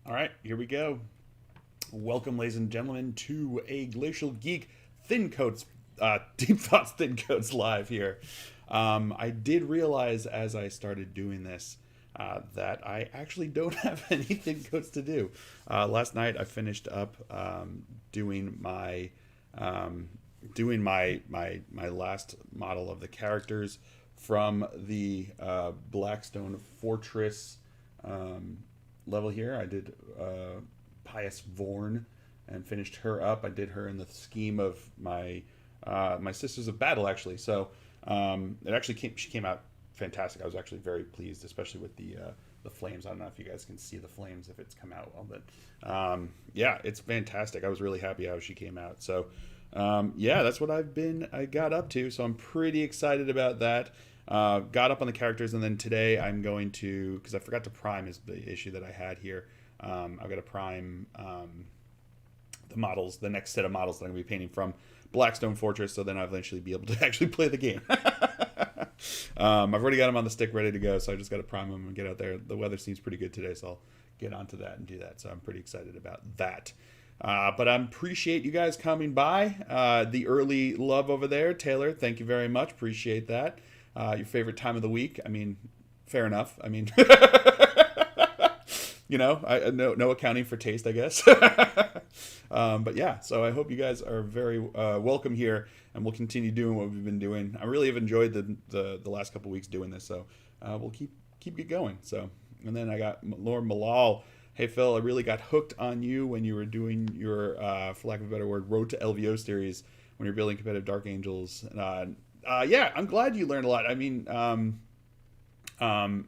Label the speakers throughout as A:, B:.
A: All right, here we go. Welcome, ladies and gentlemen, to a Glacial Geek Thin Coats, Deep Thoughts Thin Coats live here. I did realize as I started doing this that I actually don't have any thin coats to do. Last night I finished up doing my my last model of the characters from the Blackstone Fortress level here. I did Pious Vorn and finished her up. I did her in the scheme of my Sisters of Battle actually. So she came out fantastic. I was actually very pleased, especially with the flames. I don't know if you guys can see the flames if it's come out well, but yeah, it's fantastic. I was really happy how she came out. So yeah, that's what I got up to. So I'm pretty excited about that. Got up on the characters, and then today I'm going to, because I forgot to prime is the issue that I had here. I've got to prime the models, the next set of models that I'm going to be painting from Blackstone Fortress, so then I'll eventually be able to actually play the game. I've already got them on the stick ready to go, so I just got to prime them and get out there. The weather seems pretty good today, so I'll get onto that and do that. So I'm pretty excited about that. But I appreciate you guys coming by. The early love over there, Taylor, thank you very much. Appreciate that. Your favorite time of the week. I mean, fair enough. I mean, no accounting for taste, I guess. But yeah, so I hope you guys are very welcome here, and we'll continue doing what we've been doing. I really have enjoyed the last couple weeks doing this, so we'll keep it going. So, and then I got Lord Malal. Hey Phil, I really got hooked on you when you were doing your, for lack of a better word, Road to LVO series when you're building competitive Dark Angels. Yeah, I'm glad you learned a lot. I mean, yeah, I'm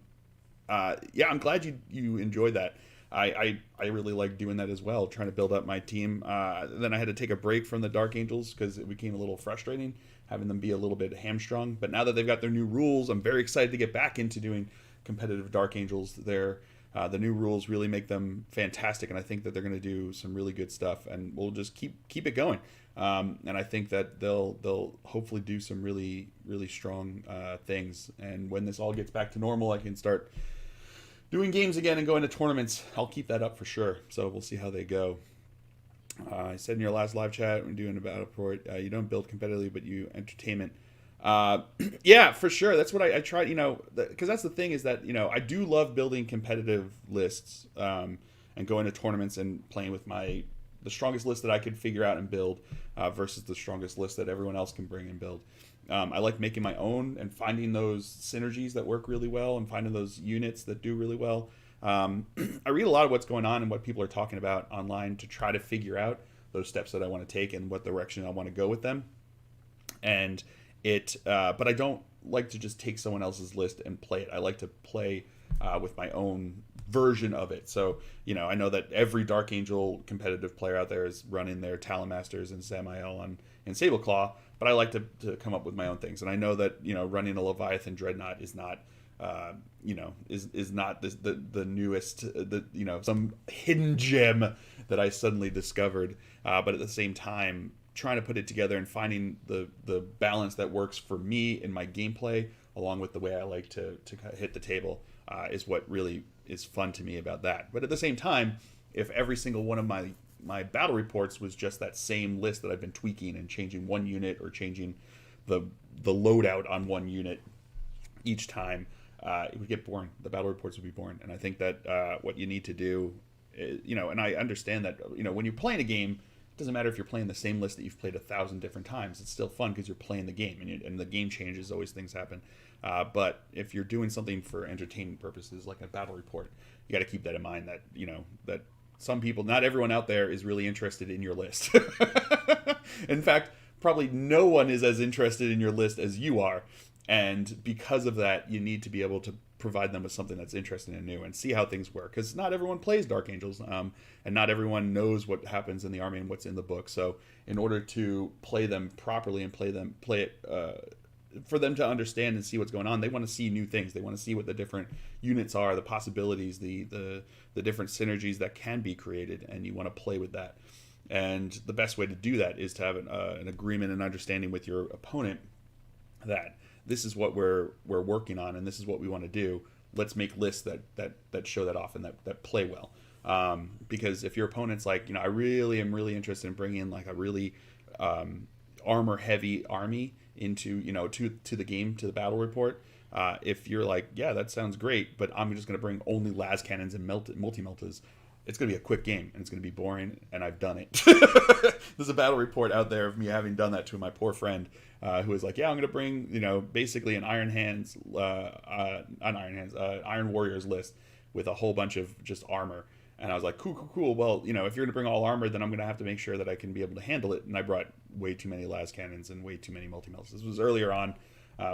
A: glad you enjoyed that. I really like doing that as well, trying to build up my team. Then I had to take a break from the Dark Angels because it became a little frustrating having them be a little bit hamstrung. But now that they've got their new rules, I'm very excited to get back into doing competitive Dark Angels. The new rules really make them fantastic, and I think that they're going to do some really good stuff, and we'll just keep it going. And I think that they'll hopefully do some really strong things. And when this all gets back to normal, I can start doing games again and going to tournaments. I'll keep that up for sure. So we'll see how they go. I said in your last live chat when doing a battle report, you don't build competitively, but you entertainment. Yeah, for sure. That's what I tried, because that's the thing is that, I do love building competitive lists and going to tournaments and playing with the strongest list that I could figure out and build versus the strongest list that everyone else can bring and build. I like making my own and finding those synergies that work really well and finding those units that do really well. I read a lot of what's going on and what people are talking about online to try to figure out those steps that I want to take and what direction I want to go with them. And but I don't like to just take someone else's list and play it. I like to play with my own version of it. So, I know that every Dark Angel competitive player out there is running their Talon Masters and Samael and Sableclaw, but I like to come up with my own things. And I know that, running a Leviathan Dreadnought is not, is not the newest, some hidden gem that I suddenly discovered. But at the same time, trying to put it together and finding the balance that works for me in my gameplay, along with the way I like to hit the table, is what really is fun to me about that. But at the same time, if every single one of my battle reports was just that same list that I've been tweaking and changing one unit or changing the loadout on one unit each time, it would get boring. The battle reports would be boring. And I think that what you need to do, and I understand that, when you're playing a game, it doesn't matter if you're playing the same list that you've played 1,000 different times. It's still fun because you're playing the game, and the game changes. Always things happen. But if you're doing something for entertainment purposes, like a battle report, you got to keep that in mind. That that some people, not everyone out there, is really interested in your list. In fact, probably no one is as interested in your list as you are. And because of that, you need to be able to provide them with something that's interesting and new and see how things work, because not everyone plays Dark Angels, and not everyone knows what happens in the army and what's in the book. So in order to play them properly and play it for them to understand and see what's going on, they want to see new things. They want to see what the different units are, the possibilities, the different synergies that can be created, and you want to play with that. And the best way to do that is to have an agreement and understanding with your opponent that this is what we're working on and this is what we want to do. Let's make lists that show that off and that play well. Because if your opponent's like, I really am really interested in bringing in like a really armor heavy army into to the game, to the battle report. If you're like, yeah, that sounds great, but I'm just going to bring only las cannons and multi-meltas, it's going to be a quick game and it's going to be boring, and I've done it. There's a battle report out there of me having done that to my poor friend, who was like, yeah, I'm going to bring, basically an Iron Warriors list with a whole bunch of just armor. And I was like, cool. Well, if you're going to bring all armor, then I'm going to have to make sure that I can be able to handle it. And I brought way too many las cannons and way too many multi-meltas. This was earlier on,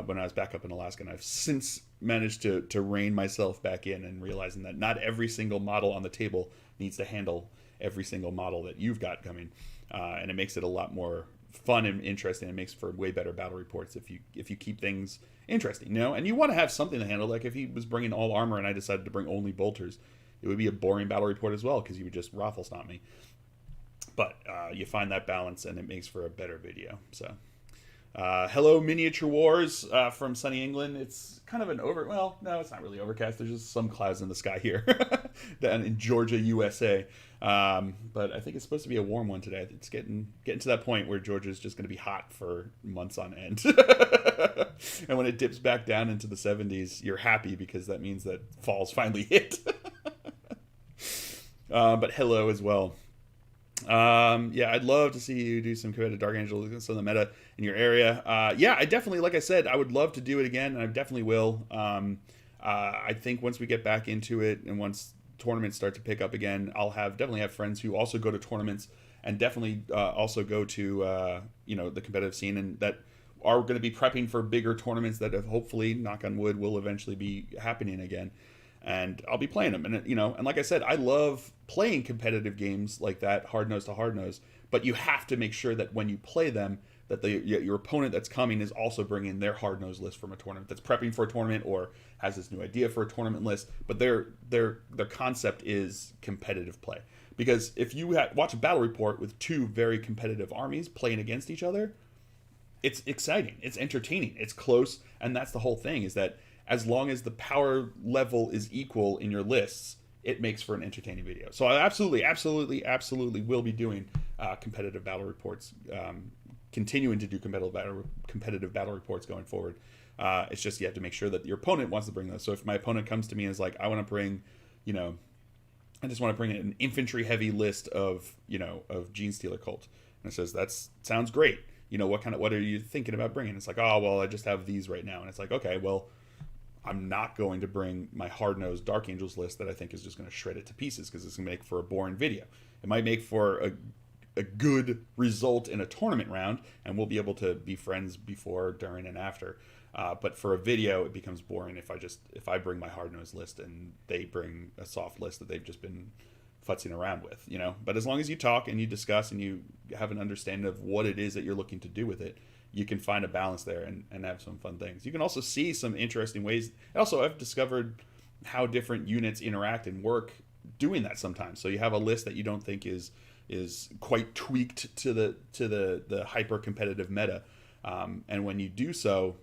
A: when I was back up in Alaska, and I've since managed to rein myself back in and realizing that not every single model on the table needs to handle every single model that you've got coming, and it makes it a lot more fun and interesting. It makes for way better battle reports if you keep things interesting, and you want to have something to handle. Like if he was bringing all armor and I decided to bring only bolters, it would be a boring battle report as well because he would just raffle stomp me. But you find that balance, and it makes for a better video. So. Hello, Miniature Wars from sunny England. It's kind of well, no, it's not really overcast. There's just some clouds in the sky here down in Georgia, USA. But I think it's supposed to be a warm one today. It's getting to that point where Georgia's just going to be hot for months on end. And when it dips back down into the 70s, you're happy because that means that fall's finally hit. But hello as well. Yeah, I'd love to see you do some competitive Dark Angel, some of the meta in your area. Yeah, I definitely, like I said, I would love to do it again, and I definitely will. I think once we get back into it and once tournaments start to pick up again, I'll definitely have friends who also go to tournaments and definitely also go to the competitive scene, and that are going to be prepping for bigger tournaments that have hopefully, knock on wood, will eventually be happening again. And I'll be playing them. And, and like I said, I love playing competitive games like that, hard nose to hard nose. But you have to make sure that when you play them, that your opponent that's coming is also bringing their hard nose list from a tournament, that's prepping for a tournament or has this new idea for a tournament list. But their concept is competitive play. Because if you watch a battle report with two very competitive armies playing against each other, it's exciting, it's entertaining, it's close, and that's the whole thing, is that as long as the power level is equal in your lists, it makes for an entertaining video. So I absolutely will be doing competitive battle reports, continuing to do competitive battle reports going forward. It's just you have to make sure that your opponent wants to bring those. So if my opponent comes to me and is like, I want to bring, I just want to bring an infantry heavy list of Gene Stealer Cult, and it says, that sounds great. What are you thinking about bringing? It's like, oh, well, I just have these right now. And it's like, okay, well, I'm not going to bring my hard-nosed Dark Angels list that I think is just going to shred it to pieces because it's going to make for a boring video. It might make for a good result in a tournament round, and we'll be able to be friends before, during, and after. But for a video, it becomes boring if I bring my hard-nosed list and they bring a soft list that they've just been futzing around with, But as long as you talk and you discuss and you have an understanding of what it is that you're looking to do with it, you can find a balance there and have some fun things. You can also see some interesting ways. Also, I've discovered how different units interact and work doing that sometimes. So you have a list that you don't think is quite tweaked to the hyper competitive meta, and when you do so,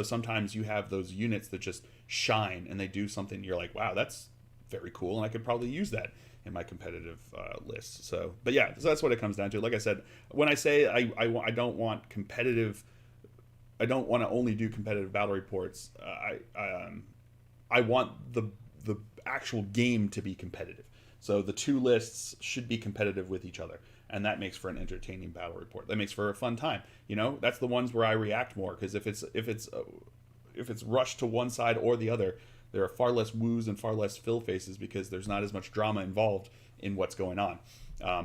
A: sometimes you have those units that just shine and they do something. You're like, wow, that's very cool, and I could probably use that in my competitive list. So that's what it comes down to. Like I said, when I say I don't want competitive, I don't want to only do competitive battle reports. I want the actual game to be competitive. So the two lists should be competitive with each other, and that makes for an entertaining battle report. That makes for a fun time. That's the ones where I react more, because if it's rushed to one side or the other, there are far less woos and far less fill faces because there's not as much drama involved in what's going on.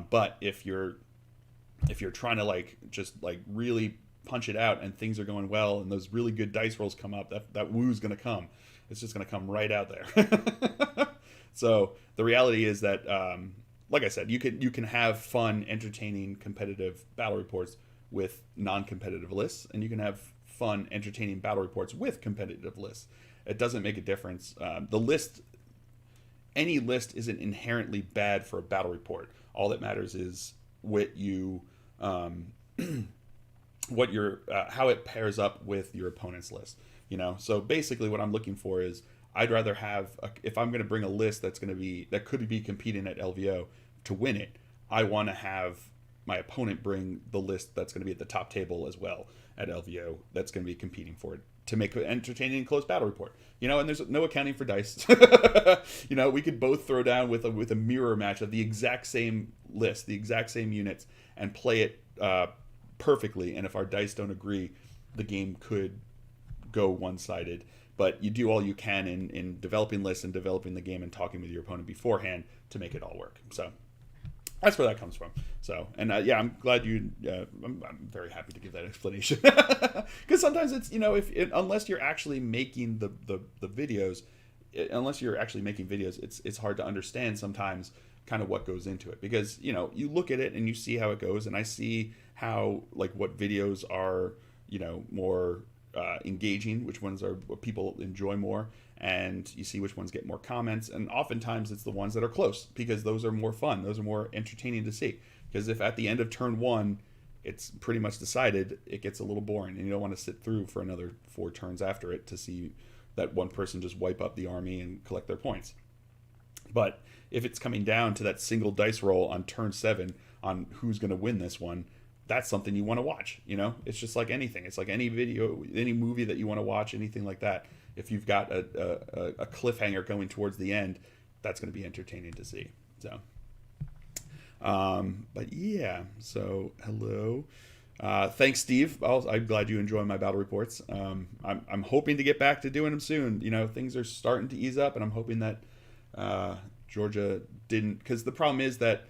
A: But if you're trying to just really punch it out and things are going well and those really good dice rolls come up, that woo's going to come. It's just going to come right out there. So the reality is that, like I said, you can have fun, entertaining, competitive battle reports with non-competitive lists, and you can have fun, entertaining battle reports with competitive lists. It doesn't make a difference. Any list isn't inherently bad for a battle report. All that matters is what you, how it pairs up with your opponent's list. So basically, what I'm looking for is I'd rather have if I'm going to bring a list that could be competing at LVO to win it, I want to have my opponent bring the list that's going to be at the top table as well at LVO that's going to be competing for it to make an entertaining and close battle report. And there's no accounting for dice. We could both throw down with a mirror match of the exact same list, the exact same units, and play it perfectly. And if our dice don't agree, the game could go one-sided. But you do all you can in developing lists and developing the game and talking with your opponent beforehand to make it all work. So that's where that comes from. So, and I'm glad I'm very happy to give that explanation because sometimes it's unless you're actually making the videos, it's hard to understand sometimes kind of what goes into it, because you look at it and you see how it goes, and I see how what videos are more engaging, which ones are what people enjoy more, and you see which ones get more comments, and oftentimes it's the ones that are close, because those are more fun, those are more entertaining to see. Because if at the end of turn one it's pretty much decided, it gets a little boring, and you don't want to sit through for another 4 turns after it to see that one person just wipe up the army and collect their points. But if it's coming down to that single dice roll on turn 7 on who's going to win this one, that's something you want to watch. It's just like anything. It's like any video, any movie that you want to watch, anything like that. If you've got a cliffhanger going towards the end, that's going to be entertaining to see. So, but yeah. So hello, thanks, Steve. I'm glad you enjoy my battle reports. I'm hoping to get back to doing them soon. Things are starting to ease up, and I'm hoping that Georgia didn't, because the problem is that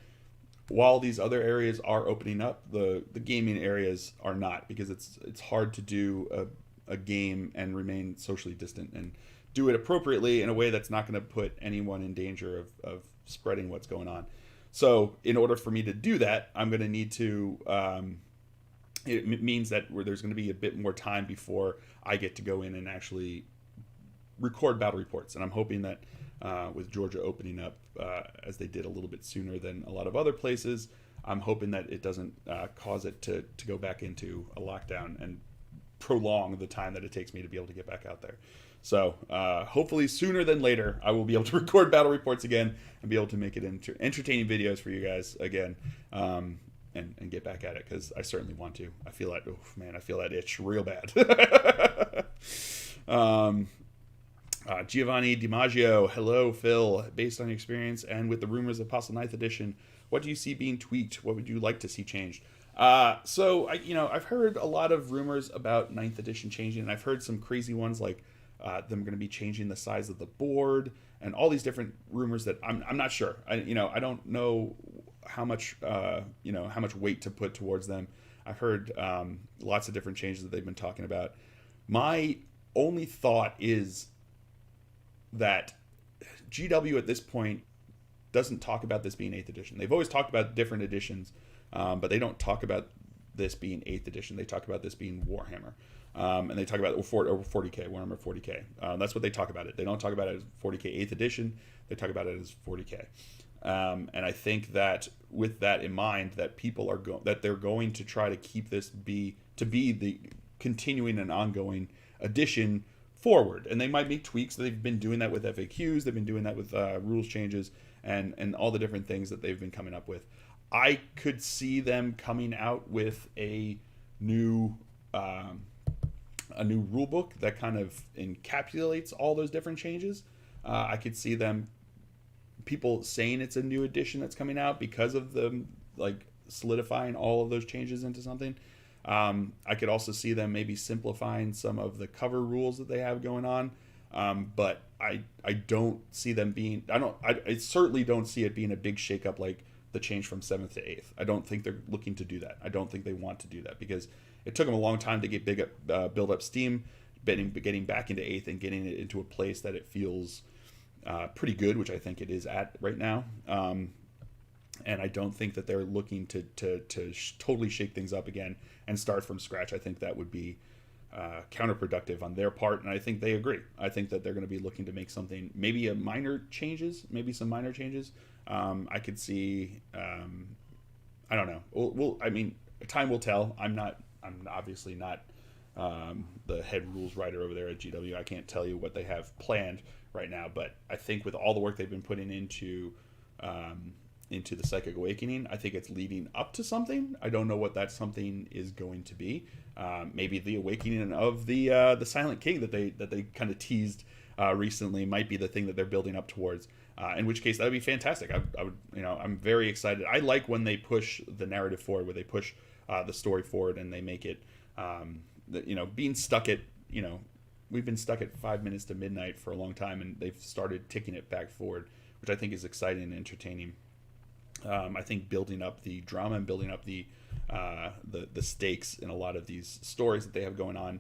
A: while these other areas are opening up, the gaming areas are not, because it's hard to do a game and remain socially distant and do it appropriately in a way that's not going to put anyone in danger of spreading what's going on. So in order for me to do that, I'm going to need to it means that there's going to be a bit more time before I get to go in and actually record battle reports. And I'm hoping that with Georgia opening up as they did a little bit sooner than a lot of other places, I'm hoping that it doesn't cause it to go back into a lockdown and prolong the time that it takes me to be able to get back out there. So hopefully sooner than later, I will be able to record battle reports again and be able to make it into entertaining videos for you guys again, and get back at it, because I certainly want to. I feel that, I feel that itch real bad. Giovanni DiMaggio, hello, Phil. Based on your experience and with the rumors of possible 9th edition, what do you see being tweaked? What would you like to see changed? So I've heard a lot of rumors about 9th edition changing, and I've heard some crazy ones like them going to be changing the size of the board and all these different rumors that I'm not sure. I don't know how much how much weight to put towards them. I've heard lots of different changes that they've been talking about. My only thought is that GW at this point doesn't talk about this being 8th edition. They've always talked about different editions, but they don't talk about this being 8th edition. They talk about this being Warhammer. And they talk about over 40K, Warhammer 40K. That's what they talk about it. They don't talk about it as 40K 8th edition. They talk about it as 40K. And I think that with that in mind, that people are that they're going to try to keep this be the continuing and ongoing edition forward. And they might make tweaks. They've been doing that with FAQs. They've been doing that with rules changes and all the different things that they've been coming up with. I could see them coming out with a new rule book that kind of encapsulates all those different changes. I could see people saying it's a new edition that's coming out because of them solidifying all of those changes into something. I could also see them maybe simplifying some of the cover rules that they have going on. But I don't see them being, I certainly don't see it being a big shakeup like the change from 7th to 8th. I don't think they're looking to do that. I don't think they want to do that, because it took them a long time to get build up steam, getting back into 8th and getting it into a place that it feels pretty good, which I think it is at right now. And I don't think that they're looking to totally shake things up again and start from scratch. I think that would be counterproductive on their part, and I think they agree. I think that they're going to be looking to make something, maybe some minor changes. I could see. I don't know. I mean, time will tell. I'm obviously not the head rules writer over there at GW. I can't tell you what they have planned right now, but I think with all the work they've been putting into the Psychic Awakening, I think it's leading up to something. I don't know what that something is going to be. Maybe the awakening of the Silent King that they kind of teased recently might be the thing that they're building up towards. In which case, that would be fantastic. I would, I'm very excited. I like when they push the narrative forward, where they push the story forward, and they make it, being stuck at, we've been stuck at 5 minutes to midnight for a long time, and they've started ticking it back forward, which I think is exciting and entertaining. I think building up the drama and building up the stakes in a lot of these stories that they have going on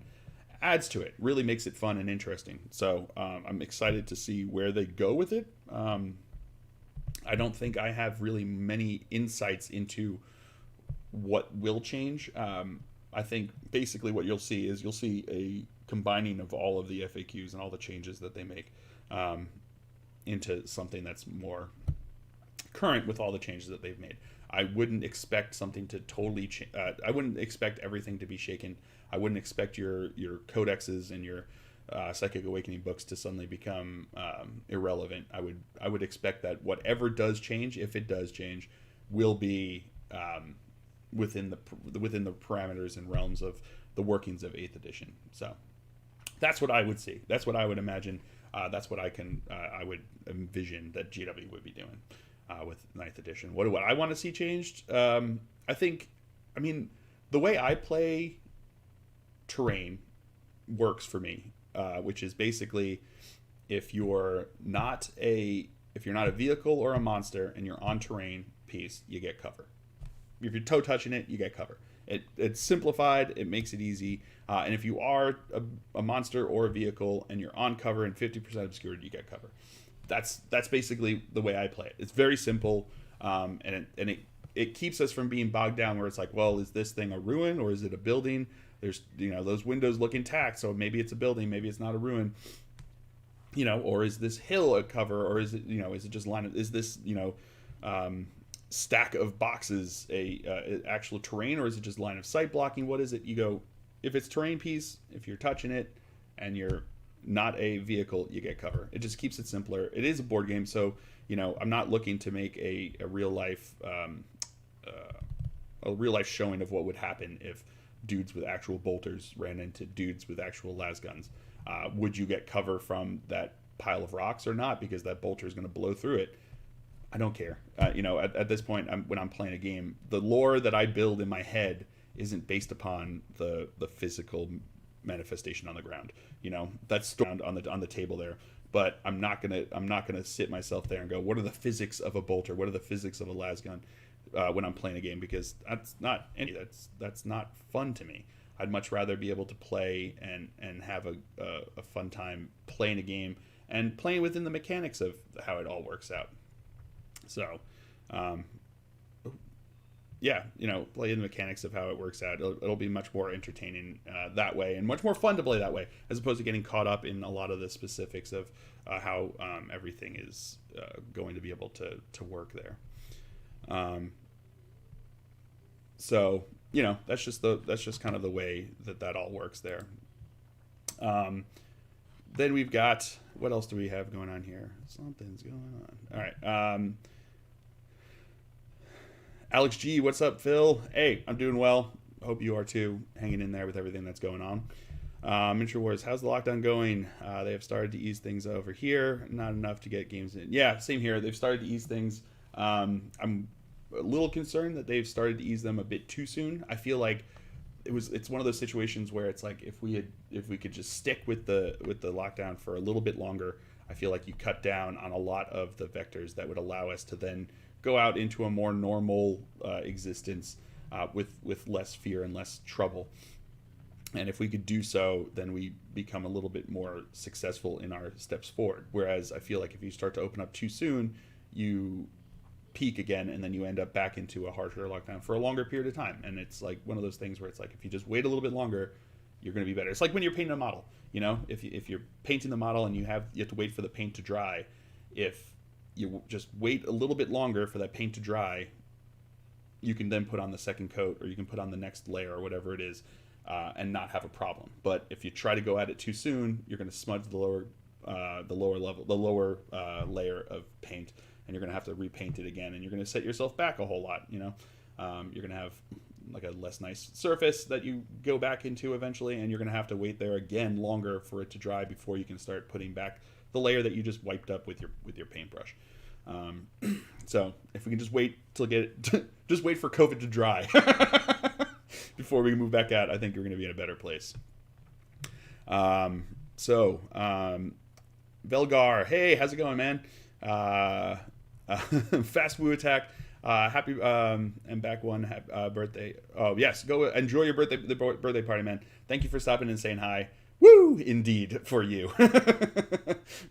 A: adds to it, really makes it fun and interesting. So I'm excited to see where they go with it. I don't think I have really many insights into what will change. I think basically what you'll see a combining of all of the FAQs and all the changes that they make into something that's more current with all the changes that they've made. I wouldn't expect something to totally I wouldn't expect everything to be shaken. I wouldn't expect your codexes and your Psychic Awakening books to suddenly become irrelevant. I would expect that whatever does change, if it does change, will be within the parameters and realms of the workings of 8th edition. So that's what I would see. That's what I would imagine. That's what I would envision that GW would be doing with 9th edition. What do I want to see changed? The way I play terrain works for me, which is basically if you're not a vehicle or a monster and you're on terrain piece, you get cover. If you're toe touching it, you get cover. It's simplified. It makes it easy. And if you are a monster or a vehicle and you're on cover and 50% obscured, you get cover. That's basically the way I play it. It's very simple, and it keeps us from being bogged down where it's like, well, is this thing a ruin or is it a building? There's those windows look intact, so maybe it's a building, maybe it's not a ruin. Or is this hill a cover, or is it is it just is this stack of boxes a actual terrain, or is it just line of sight blocking? What is it? You go, if it's terrain piece, if you're touching it and you're not a vehicle, you get cover. It just keeps it simpler. It is a board game, so I'm not looking to make a real life showing of what would happen if dudes with actual bolters ran into dudes with actual las guns. Would you get cover from that pile of rocks or not, because that bolter is going to blow through it? I don't care. At this point, when I'm playing a game, the lore that I build in my head isn't based upon the physical manifestation on the ground. That's on the table there. But I'm not gonna sit myself there and go, what are the physics of a bolter? What are the physics of a las gun when I'm playing a game? Because that's not fun to me. I'd much rather be able to play and have a fun time playing a game and playing within the mechanics of how it all works out. So, play in the mechanics of how it works out. It'll be much more entertaining that way, and much more fun to play that way, as opposed to getting caught up in a lot of the specifics of how everything is going to be able to work there. So that's just kind of the way that all works there. Then we've got, what else do we have going on here? Something's going on. All right. Alex G, what's up, Phil? Hey, I'm doing well. Hope you are too, hanging in there with everything that's going on. Miniature Wars, how's the lockdown going? They have started to ease things over here. Not enough to get games in. Yeah, same here. They've started to ease things. I'm a little concerned that they've started to ease them a bit too soon. I feel like it's one of those situations where it's like if we could just stick with the lockdown for a little bit longer, I feel like you cut down on a lot of the vectors that would allow us to then go out into a more normal existence with less fear and less trouble. And if we could do so, then we become a little bit more successful in our steps forward. Whereas I feel like if you start to open up too soon, you peak again, and then you end up back into a harsher lockdown for a longer period of time. And it's like one of those things where it's like if you just wait a little bit longer, you're going to be better. It's like when you're painting a model. If you're painting the model and you have to wait for the paint to dry, if you just wait a little bit longer for that paint to dry, you can then put on the second coat, or you can put on the next layer, or whatever it is. and not have a problem. But if you try to go at it too soon, you're going to smudge the lower layer of paint, and you're going to have to repaint it again, and you're going to set yourself back a whole lot. You're going to have like a less nice surface that you go back into eventually, and you're going to have to wait there again longer for it to dry before you can start putting back the layer that you just wiped up with your paintbrush. So if we can just wait just wait for COVID to dry before we move back out, I think we're going to be in a better place. Velgar, hey, how's it going, man? Fast Woo Attack. Happy and back one birthday. Oh yes, go enjoy your birthday party, man. Thank you for stopping and saying hi. Woo, indeed for you.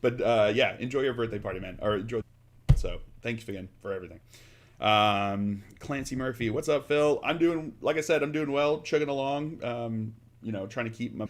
A: But yeah, enjoy your birthday party, man. Or enjoy. So thanks again for everything. Clancy Murphy, what's up, Phil? Like I said, I'm doing well, chugging along. Trying to keep my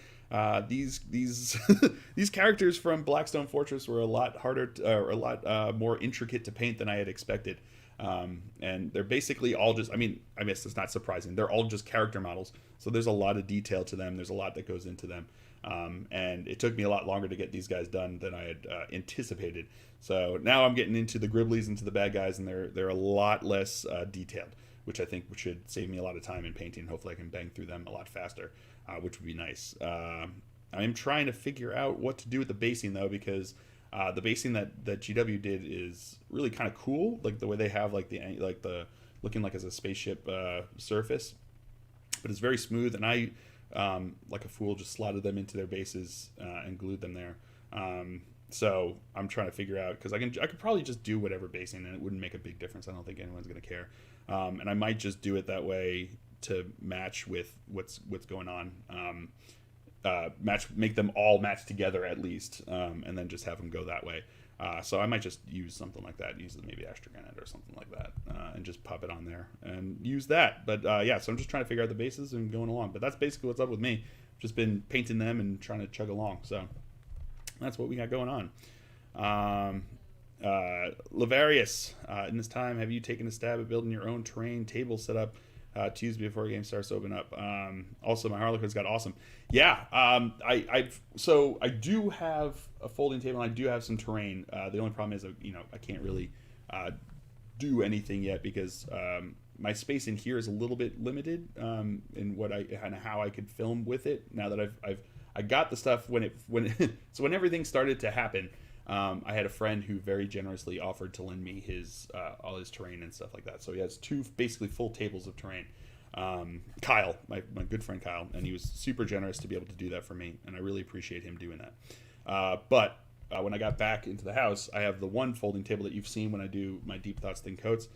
A: these these characters from Blackstone Fortress were a lot harder, a lot more intricate to paint than I had expected. And they're basically all just, I guess it's not surprising. They're all just character models. So there's a lot of detail to them. There's a lot that goes into them. And it took me a lot longer to get these guys done than I had anticipated. So now I'm getting into the Gribblies, into the bad guys, and they're a lot less detailed, which I think should save me a lot of time in painting. Hopefully I can bang through them a lot faster, which would be nice. I am trying to figure out what to do with the basing, though, because the basing that GW did is really kind of cool, like the way they have like the looking like as a spaceship surface, but it's very smooth. And I like a fool just slotted them into their bases and glued them there. So I'm trying to figure out, because I could probably just do whatever basing and it wouldn't make a big difference. I don't think anyone's going to care, and I might just do it that way to match with what's going on. Make them all match together at least, and then just have them go that way. So I might just use something like that, use maybe extra granite or something like that, and just pop it on there and use that. But yeah, so I'm just trying to figure out the bases and going along. But that's basically what's up with me. Just been painting them and trying to chug along. So that's what we got going on. Lavarius, in this time, have you taken a stab at building your own terrain table setup Tuesday before a game starts to open up? Also, my Harlequin's got awesome. Yeah, I do have a folding table and I do have some terrain. The only problem is, I can't really do anything yet because my space in here is a little bit limited in how I could film with it. Now that I got the stuff when everything started to happen. I had a friend who very generously offered to lend me all his terrain and stuff like that. So he has two basically full tables of terrain. Kyle, my good friend Kyle, and he was super generous to be able to do that for me, and I really appreciate him doing that. But when I got back into the house, I have the one folding table that you've seen when I do my Deep Thoughts Thin Coats.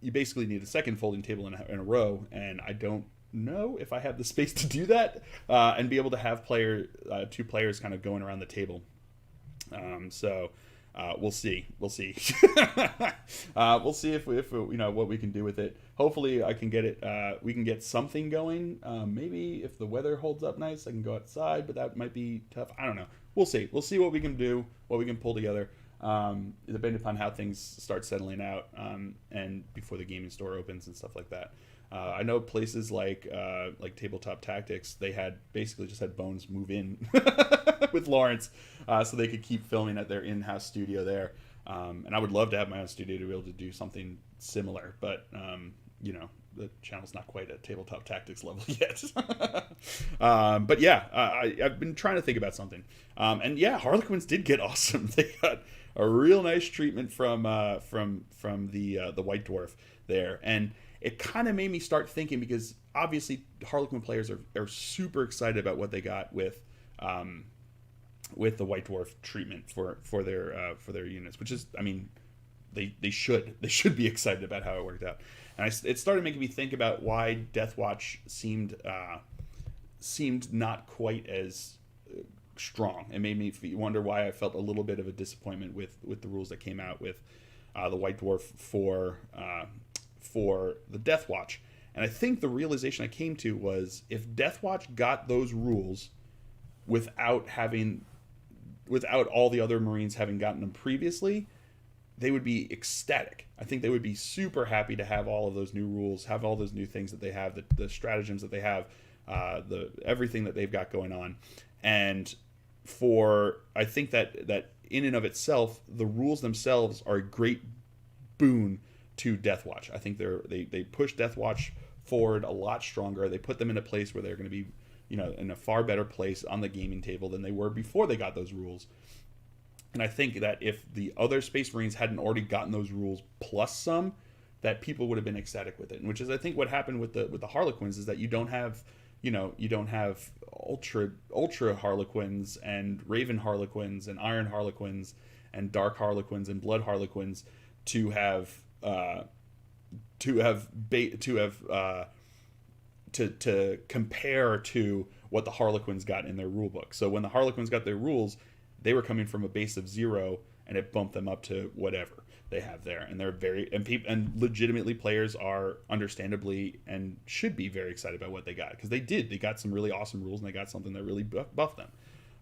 A: You basically need a second folding table in a row, and I don't know if I have the space to do that and be able to have two players kind of going around the table. So we'll see. We'll see if what we can do with it. Hopefully I can get it. We can get something going. Maybe if the weather holds up nice, I can go outside, but that might be tough. I don't know. We'll see. We'll see what we can do, what we can pull together. Depending upon how things start settling out, and before the gaming store opens and stuff like that. I know places like Tabletop Tactics, they had basically just had Bones move in with Lawrence, so they could keep filming at their in-house studio there. And I would love to have my own studio to be able to do something similar, but the channel's not quite at Tabletop Tactics level yet. But yeah, I've been trying to think about something. And yeah, Harlequins did get awesome. They got a real nice treatment from the White Dwarf there, and it kind of made me start thinking, because obviously Harlequin players are super excited about what they got with the White Dwarf treatment for their units, which is, they should be excited about how it worked out. And it started making me think about why Death Watch seemed not quite as strong. It made me wonder why I felt a little bit of a disappointment with the rules that came out with the White Dwarf for the Death Watch. And I think the realization I came to was, if Death Watch got those rules without all the other Marines having gotten them previously, they would be ecstatic. I think they would be super happy to have all of those new rules, have all those new things that they have, the stratagems that they have, the everything that they've got going on. And I think that in and of itself, the rules themselves are a great boon to Deathwatch. I think they push Deathwatch forward a lot stronger. They put them in a place where they're going to be, in a far better place on the gaming table than they were before they got those rules. And I think that if the other Space Marines hadn't already gotten those rules plus some, that people would have been ecstatic with it. And which is, I think, what happened with the Harlequins is that you don't have ultra Harlequins and Raven Harlequins and Iron Harlequins and Dark Harlequins and Blood Harlequins to compare to what the Harlequins got in their rule book. So when the Harlequins got their rules, they were coming from a base of 0, and it bumped them up to whatever they have there. And they're and legitimately players are understandably and should be very excited about what they got, because they got some really awesome rules, and they got something that really buffed them.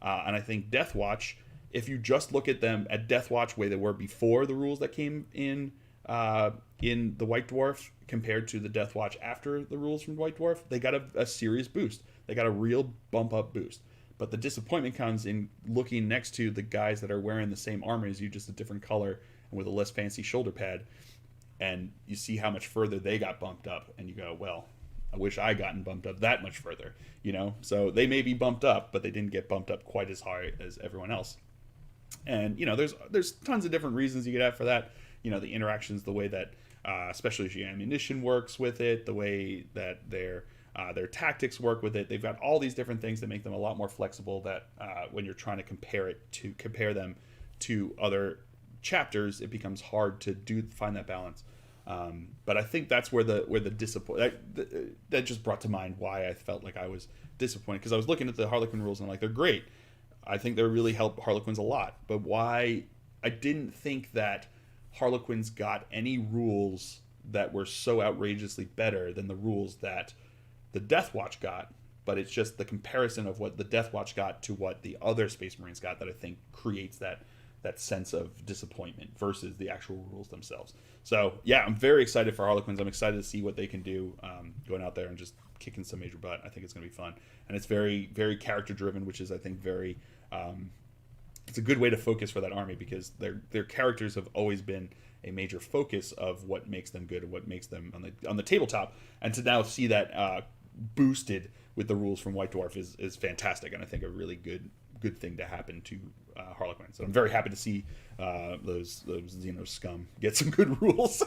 A: And I think Deathwatch, if you just look at them at Deathwatch way they were before the rules that came in the White Dwarf compared to the Deathwatch after the rules from White Dwarf, they got a serious boost. They got a real bump up boost. But the disappointment comes in looking next to the guys that are wearing the same armor as you, just a different color and with a less fancy shoulder pad, and you see how much further they got bumped up, and you go, well, I wish I gotten bumped up that much further, So they may be bumped up, but they didn't get bumped up quite as high as everyone else. And there's tons of different reasons you could have for that. The interactions, the way that special ammunition works with it, the way that their tactics work with it. They've got all these different things that make them a lot more flexible. That when you're trying to compare them to other chapters, it becomes hard to find that balance. But I think that's where the disappointment that just brought to mind why I felt like I was disappointed, because I was looking at the Harlequin rules and I'm like, they're great. I think they really help Harlequins a lot. But why I didn't think that Harlequins got any rules that were so outrageously better than the rules that the Deathwatch got, but it's just the comparison of what the Deathwatch got to what the other Space Marines got that I think creates that sense of disappointment versus the actual rules themselves. So yeah, I'm very excited for Harlequins. I'm excited to see what they can do going out there and just kicking some major butt. I think it's going to be fun, and it's very, very character driven, which is, I think, very it's a good way to focus for that army, because their characters have always been a major focus of what makes them good and what makes them on the tabletop. And to now see that boosted with the rules from White Dwarf is fantastic, and I think a really good thing to happen to Harlequins. So I'm very happy to see those Xeno scum get some good rules.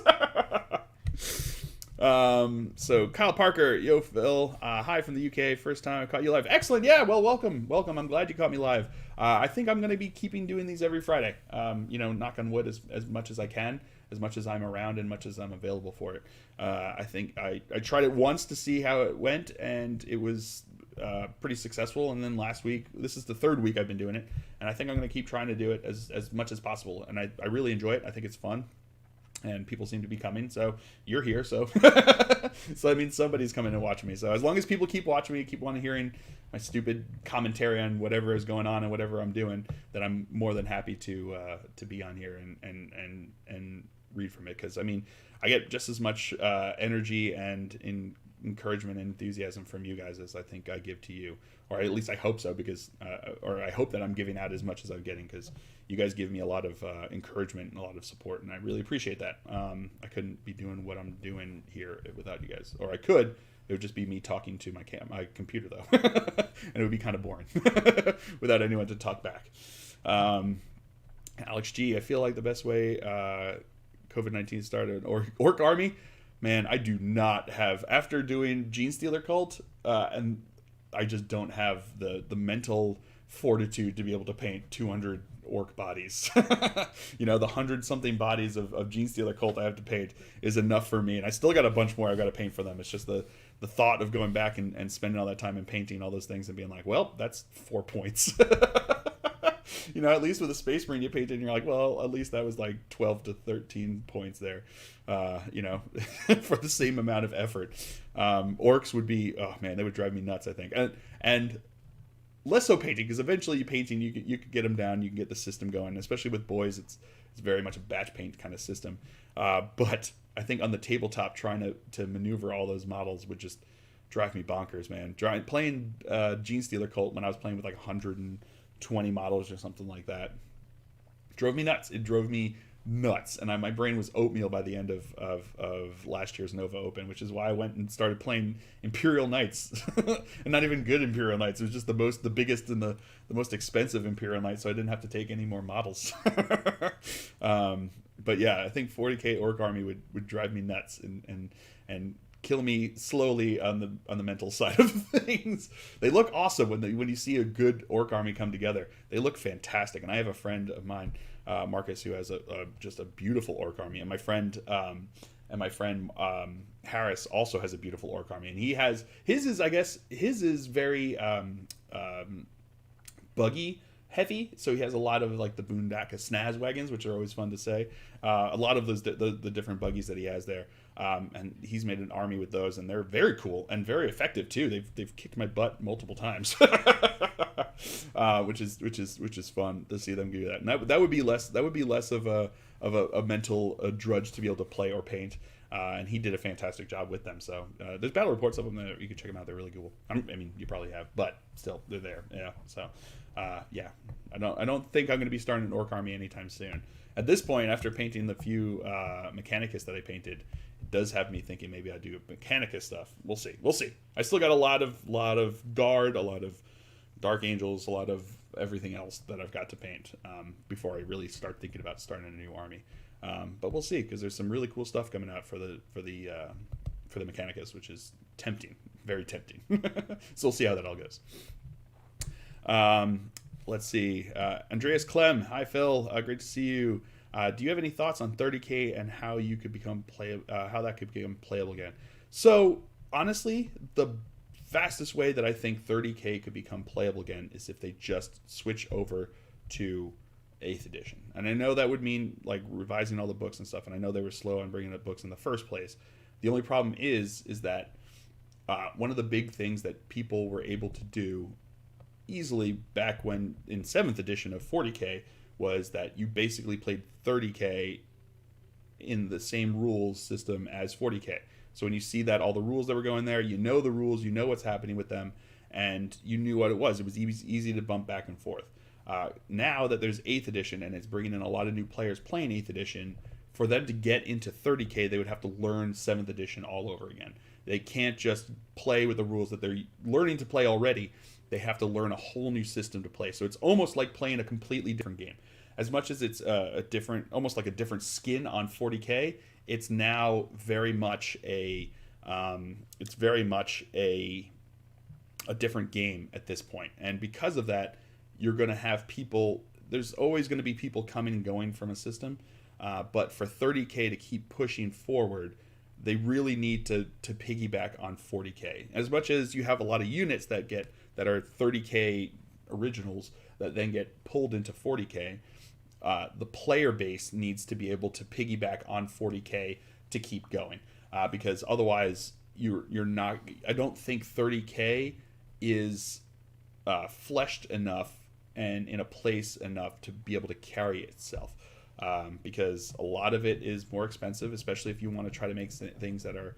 A: So Kyle Parker, yo Phil, hi from the UK. First time I caught you live. Excellent. Yeah, well, welcome. I'm glad you caught me live. I think I'm going to be keeping doing these every Friday. Knock on wood, as much as I can, as much as I'm around and much as I'm available for it. I think I tried it once to see how it went, and it was pretty successful. And then last week, this is the third week I've been doing it, and I think I'm going to keep trying to do it as much as possible. And I really enjoy it. I think it's fun. And people seem to be coming, so you're here, so so I mean, somebody's coming and watching me. So as long as people keep watching me, keep wanting hearing my stupid commentary on whatever is going on and whatever I'm doing, then I'm more than happy to be on here and read from it. Because I mean, I get just as much energy and encouragement and enthusiasm from you guys as I think I give to you, or at least I hope so, because or I hope that I'm giving out as much as I'm getting, because you guys give me a lot of encouragement and a lot of support, and I really appreciate that. I couldn't be doing what I'm doing here without you guys, or I could. It would just be me talking to my computer though, and it would be kind of boring without anyone to talk back. Alex G, I feel like the best way COVID-19 started an orc army. Man, I do not have, after doing Gene Stealer Cult, and I just don't have the mental fortitude to be able to paint 200 orc bodies. The 100-something bodies of Gene Stealer Cult I have to paint is enough for me, and I still got a bunch more I've got to paint for them. It's just the thought of going back and spending all that time and painting all those things and being like, well, that's 4 points. At least with a Space Marine you painted, and you're like, well, at least that was like 12 to 13 points there, for the same amount of effort. Orcs would be, oh man, they would drive me nuts, I think. And less so painting, because eventually you could get them down, you can get the system going, especially with boys. It's very much a batch paint kind of system. But I think on the tabletop, trying to maneuver all those models would just drive me bonkers, man. Playing Gene Stealer Cult when I was playing with like 120 models or something like that drove me nuts. It drove me nuts, and my brain was oatmeal by the end of last year's Nova Open, which is why I went and started playing Imperial Knights, and not even good Imperial Knights. It was just the biggest and the most expensive Imperial Knights, so I didn't have to take any more models. But yeah, I think 40k Orc Army would drive me nuts and kill me slowly on the mental side of things. They look awesome when you see a good Orc Army come together. They look fantastic, and I have a friend of mine, Marcus, who has just a beautiful Orc Army, and my friend Harris also has a beautiful Orc Army, and his is very buggy heavy, so he has a lot of like the Boondaka Snaz wagons, which are always fun to say. A lot of the different buggies that he has there, and he's made an army with those, and they're very cool and very effective too. They've kicked my butt multiple times, which is fun to see them do that. And that would be less of a mental drudge to be able to play or paint. And he did a fantastic job with them. So there's battle reports of them that you can check them out. They're really cool. I mean, you probably have, but still, they're there. Yeah. So yeah, I don't think I'm going to be starting an Orc Army anytime soon. At this point, after painting the few Mechanicus that I painted, it does have me thinking maybe I do Mechanicus stuff. We'll see. I still got a lot of Guard, a lot of Dark Angels, a lot of everything else that I've got to paint before I really start thinking about starting a new army. But we'll see, because there's some really cool stuff coming out for the Mechanicus, which is tempting, very tempting. So we'll see how that all goes. Let's see. Andreas Clem, hi Phil, great to see you. Do you have any thoughts on 30k and how you could become how that could become playable again? So honestly, the fastest way that I think 30k could become playable again is if they just switch over to 8th edition. And I know that would mean like revising all the books and stuff, and I know they were slow on bringing up books in the first place. The only problem is that one of the big things that people were able to do easily back when in 7th edition of 40k was that you basically played 30k in the same rules system as 40k. So when you see that all the rules that were going there, you know the rules, you know what's happening with them, and you knew what it was. It was easy to bump back and forth. Now that there's 8th edition and it's bringing in a lot of new players playing 8th edition, for them to get into 30k, they would have to learn 7th edition all over again. They can't just play with the rules that they're learning to play already. They have to learn a whole new system to play. So it's almost like playing a completely different game. As much as it's almost like a different skin on 40k, it's now very much a different game at this point. And because of that, you're going to have people. There's always going to be people coming and going from a system. But for 30k to keep pushing forward, they really need to piggyback on 40k. As much as you have a lot of units that are 30k originals that then get pulled into 40k, the player base needs to be able to piggyback on 40k to keep going, because otherwise you're not. I don't think 30k is fleshed enough and in a place enough to be able to carry itself. Because a lot of it is more expensive, especially if you want to try to make things that are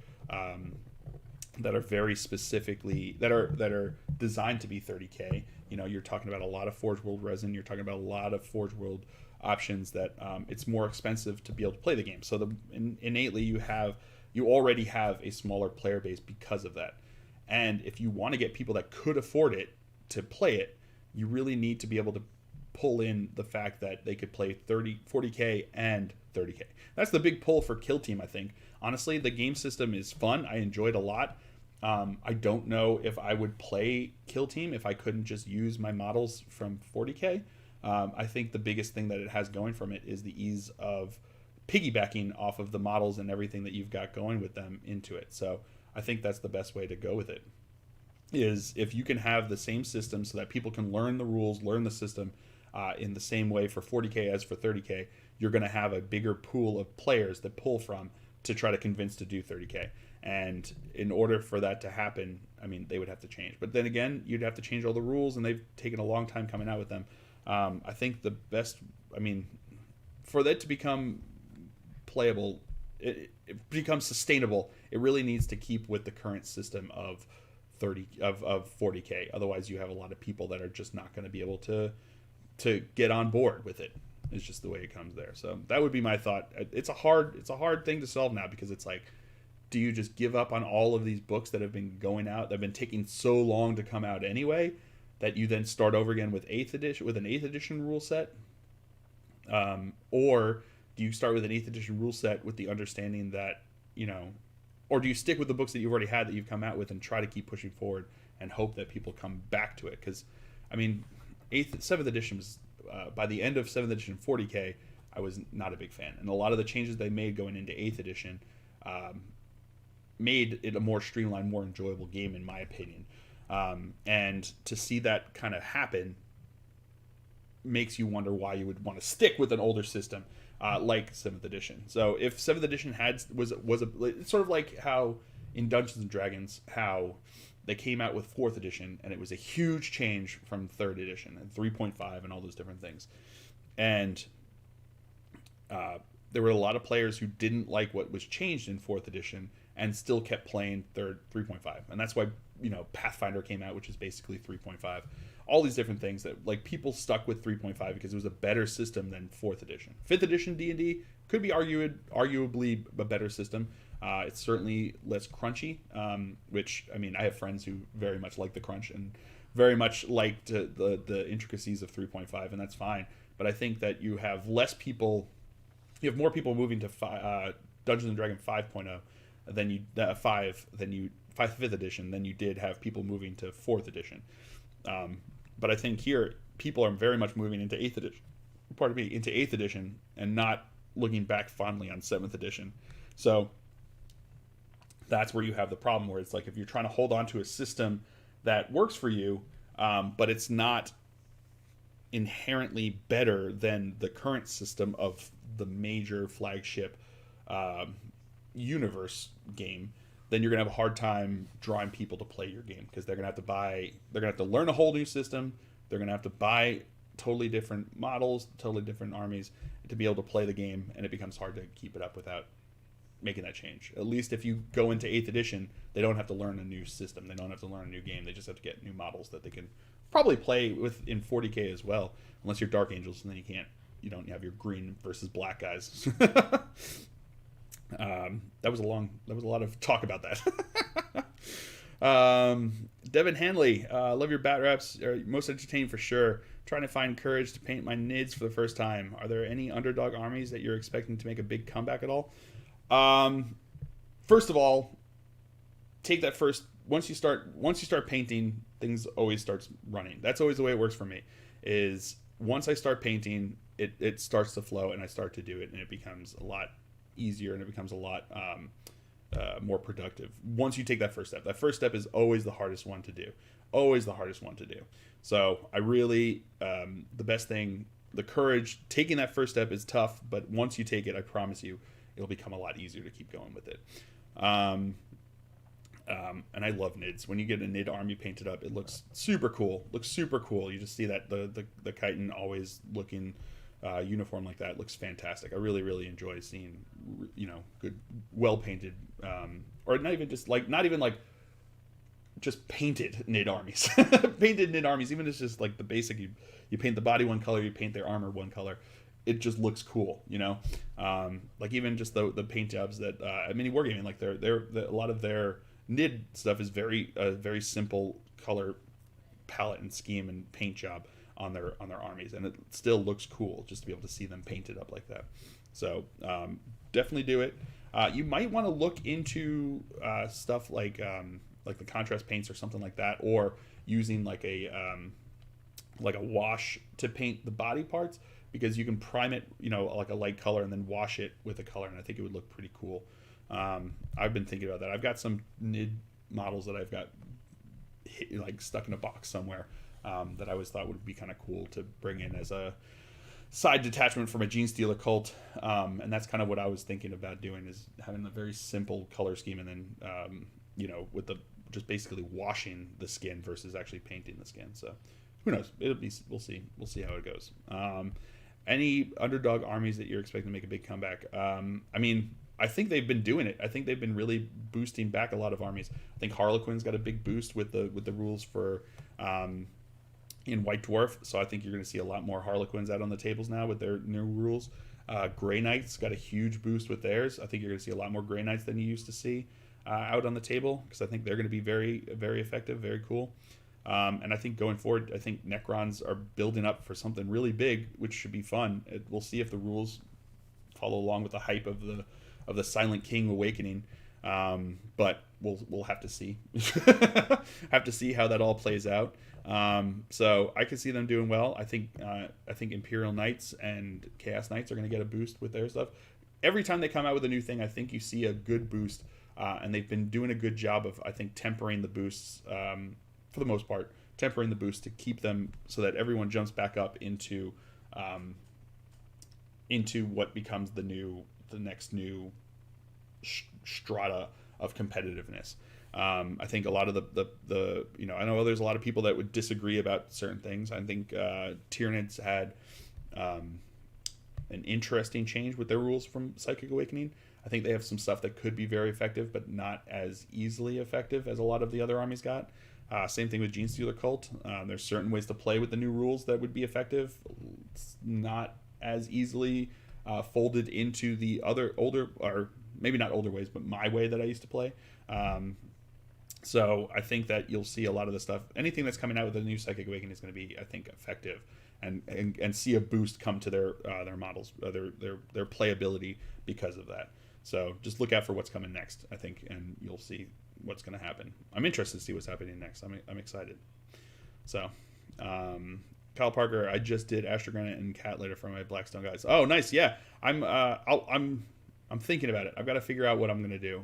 A: very specifically that are designed to be 30k. You know, you're talking about a lot of Forge World resin. You're talking about a lot of Forge World options that it's more expensive to be able to play the game. So innately you already have a smaller player base because of that. And if you want to get people that could afford it to play it, you really need to be able to pull in the fact that they could play 40k and 30k. That's the big pull for Kill Team, I think. Honestly, the game system is fun. I enjoyed a lot. I don't know if I would play Kill Team if I couldn't just use my models from 40k. I think the biggest thing that it has going from it is the ease of piggybacking off of the models and everything that you've got going with them into it. So I think that's the best way to go with it, is if you can have the same system so that people can learn the rules, learn the system in the same way for 40k as for 30k, you're going to have a bigger pool of players that pull from to try to convince to do 30k. And in order for that to happen, I mean, they would have to change. But then again, you'd have to change all the rules, and they've taken a long time coming out with them. I think the best, for that to become playable, it becomes sustainable, it really needs to keep with the current system of of 40K. Otherwise, you have a lot of people that are just not going to be able to get on board with it. It's just the way it comes there. So that would be my thought. It's a hard thing to solve now, because it's like, do you just give up on all of these books that have been going out, that have been taking so long to come out anyway, that you then start over again with an eighth edition rule set, or do you start with an eighth edition rule set with the understanding that, or do you stick with the books that you've already had, that you've come out with, and try to keep pushing forward and hope that people come back to it? Because I mean, seventh edition was, by the end of 7th edition 40K, I was not a big fan. And a lot of the changes they made going into 8th edition made it a more streamlined, more enjoyable game, in my opinion. And to see that kind of happen makes you wonder why you would want to stick with an older system like 7th edition. So if 7th edition was it's sort of like how in Dungeons and Dragons, how they came out with 4th edition, and it was a huge change from 3rd edition and 3.5 and all those different things. And there were a lot of players who didn't like what was changed in 4th edition and still kept playing 3.5. And that's why, Pathfinder came out, which is basically 3.5. All these different things that, like, people stuck with 3.5 because it was a better system than 4th edition. 5th edition D&D could be arguably a better system. It's certainly less crunchy, which, I mean, I have friends who very much like the crunch and very much liked the intricacies of 3.5, and that's fine. But I think that you have more people moving to Dungeons and Dragons 5.0 than you 5th edition than you did have people moving to 4th edition. But I think here people are very much moving into 8th edition. Into 8th edition, and not looking back fondly on 7th edition. So that's where you have the problem, where it's like, if you're trying to hold on to a system that works for you, but it's not inherently better than the current system of the major flagship universe game, then you're gonna have a hard time drawing people to play your game, because they're gonna have to learn a whole new system. They're gonna have to buy totally different models, totally different armies to be able to play the game, and it becomes hard to keep it up without making that change. At least if you go into 8th edition, they don't have to learn a new system. They don't have to learn a new game. They just have to get new models that they can probably play with in 40K as well, unless you're Dark Angels, and then you don't have your green versus black guys. That was a lot of talk about that. Devin Hanley, love your bat raps. Most entertaining for sure. Trying to find courage to paint my NIDs for the first time. Are there any underdog armies that you're expecting to make a big comeback at all? First of all, take that first. Once you start painting, things always starts running. That's always the way it works for me. Is once I start painting, it starts to flow, and I start to do it, and it becomes a lot easier, and it becomes a lot more productive. Once you take that first step is always the hardest one to do. Always the hardest one to do. So I really, the best thing, the courage, taking that first step is tough, but once you take it, I promise you, it'll become a lot easier to keep going with it. And I love NIDs. When you get a NID army painted up, it looks super cool. You just see that the chitin always looking uniform like that. It looks fantastic. I really, really enjoy seeing, good, well painted, or not even just painted NID armies. Painted NID armies, even if it's just like the basic, you paint the body one color, you paint their armor one color. It just looks cool, like even just the paint jobs that Mini Wargaming, like a lot of their NID stuff is very simple color palette and scheme and paint job on their armies, and it still looks cool just to be able to see them painted up like that. So definitely do it. You might want to look into stuff like the contrast paints or something like that, or using like a wash to paint the body parts, because you can prime it, like a light color, and then wash it with a color, and I think it would look pretty cool. I've been thinking about that. I've got some NID models that I've got stuck in a box somewhere that I always thought would be kind of cool to bring in as a side detachment from a Gene Stealer cult, and that's kind of what I was thinking about doing, is having a very simple color scheme, and then with just basically washing the skin versus actually painting the skin. So who knows? We'll see how it goes. Any underdog armies that you're expecting to make a big comeback? I mean, I think they've been doing it. I think they've been really boosting back a lot of armies. I think Harlequin's got a big boost with the rules for in White Dwarf. So I think you're going to see a lot more Harlequins out on the tables now with their new rules. Grey Knights got a huge boost with theirs. I think you're going to see a lot more Grey Knights than you used to see out on the table, because I think they're going to be very, very effective, very cool. And I think going forward, I think Necrons are building up for something really big, which should be fun. We'll see if the rules follow along with the hype of the Silent King Awakening, but we'll have to see. Have to see how that all plays out. So I can see them doing well. I think Imperial Knights and Chaos Knights are going to get a boost with their stuff. Every time they come out with a new thing, I think you see a good boost, and they've been doing a good job of, I think, tempering the boosts for the most part, tempering the boosts to keep them so that everyone jumps back up into what becomes the next new strata of competitiveness. I think a lot of the I know there's a lot of people that would disagree about certain things. I think Tyranids had an interesting change with their rules from Psychic Awakening. I think they have some stuff that could be very effective, but not as easily effective as a lot of the other armies got. Same thing with Genestealer Cult. There's certain ways to play with the new rules that would be effective. It's not as easily folded into the other older, or maybe not older ways, but my way that I used to play. So I think that you'll see a lot of the stuff. Anything that's coming out with the new Psychic Awakening is going to be, I think, effective, and see a boost come to their models, their playability because of that. So just look out for what's coming next, I think, and you'll see what's going to happen. I'm interested to see what's happening next. I'm excited. So, Kyle Parker, I just did Astrogranite and Cat Litter for my Blackstone guys. Oh, nice. Yeah, I'm thinking about it. I've got to figure out what I'm going to do.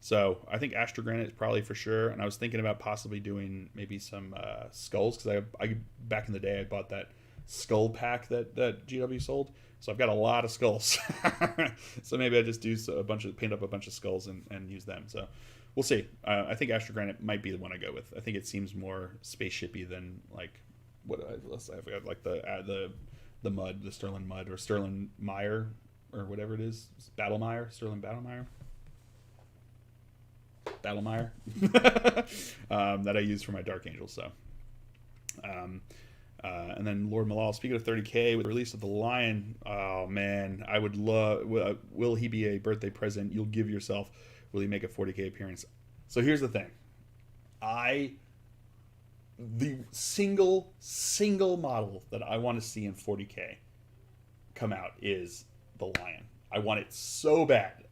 A: So I think Astrogranite is probably for sure, and I was thinking about possibly doing maybe some skulls, because I back in the day I bought that skull pack that GW sold. So I've got a lot of skulls. So maybe I just do paint up a bunch of skulls and use them. So we'll see. I think Astrogranite might be the one I go with. I think it seems more spaceshipy than like like the mud, the Sterling Mud, or Sterling Mire, or whatever it is. Battlemire, Sterling Battlemire. That I use for my Dark Angels. So and then Lord Malal, speaking of 30K, with the release of the Lion, oh man, I would love, will he be a birthday present you'll give yourself? Will he make a 40K appearance? So here's the thing. The single model that I want to see in 40K come out is the Lion. I want it so bad.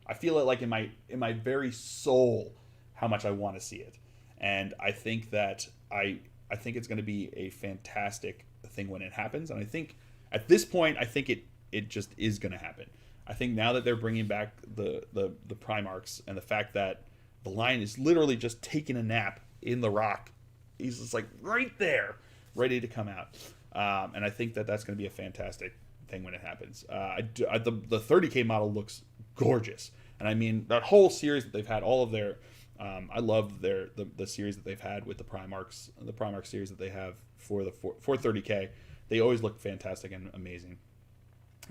A: I feel it like in my very soul how much I want to see it. And I think that I think it's going to be a fantastic thing when it happens. And I think at this point, I think it just is going to happen. I think now that they're bringing back the Primarchs, and the fact that the Lion is literally just taking a nap in the rock, he's just like right there, ready to come out. And I think that that's going to be a fantastic thing when it happens. The 30K model looks gorgeous. And I mean, that whole series that they've had, all of their... I love the series that they've had with the Primarchs, the Primarch series that they have for 30K. They always look fantastic and amazing.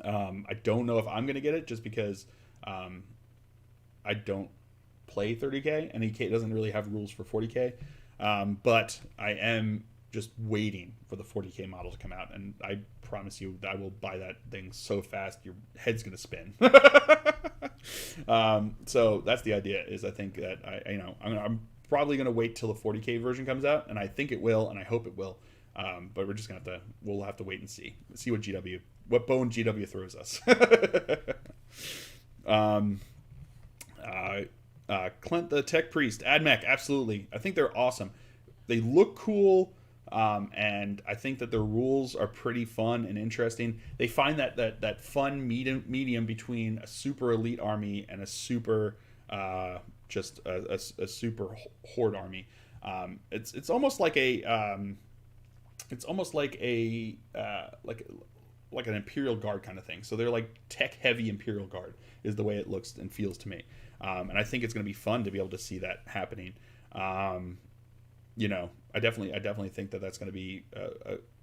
A: I don't know if I'm going to get it, just because I don't play 30K, and he doesn't really have rules for 40K. But I am just waiting for the 40K model to come out, and I promise you that I will buy that thing so fast your head's going to spin. So that's the idea, is I think that I'm probably going to wait till the 40K version comes out, and I think it will, and I hope it will. But we're just going to we'll have to wait and see what bone GW throws us. Clint the Tech Priest, AdMech, absolutely. I think they're awesome. They look cool. And I think that their rules are pretty fun and interesting. They find that fun medium between a super elite army and a super just a super horde army. It's almost like an Imperial Guard kind of thing. So they're like tech heavy Imperial Guard is the way it looks and feels to me. And I think it's going to be fun to be able to see that happening. I definitely think that that's going to be.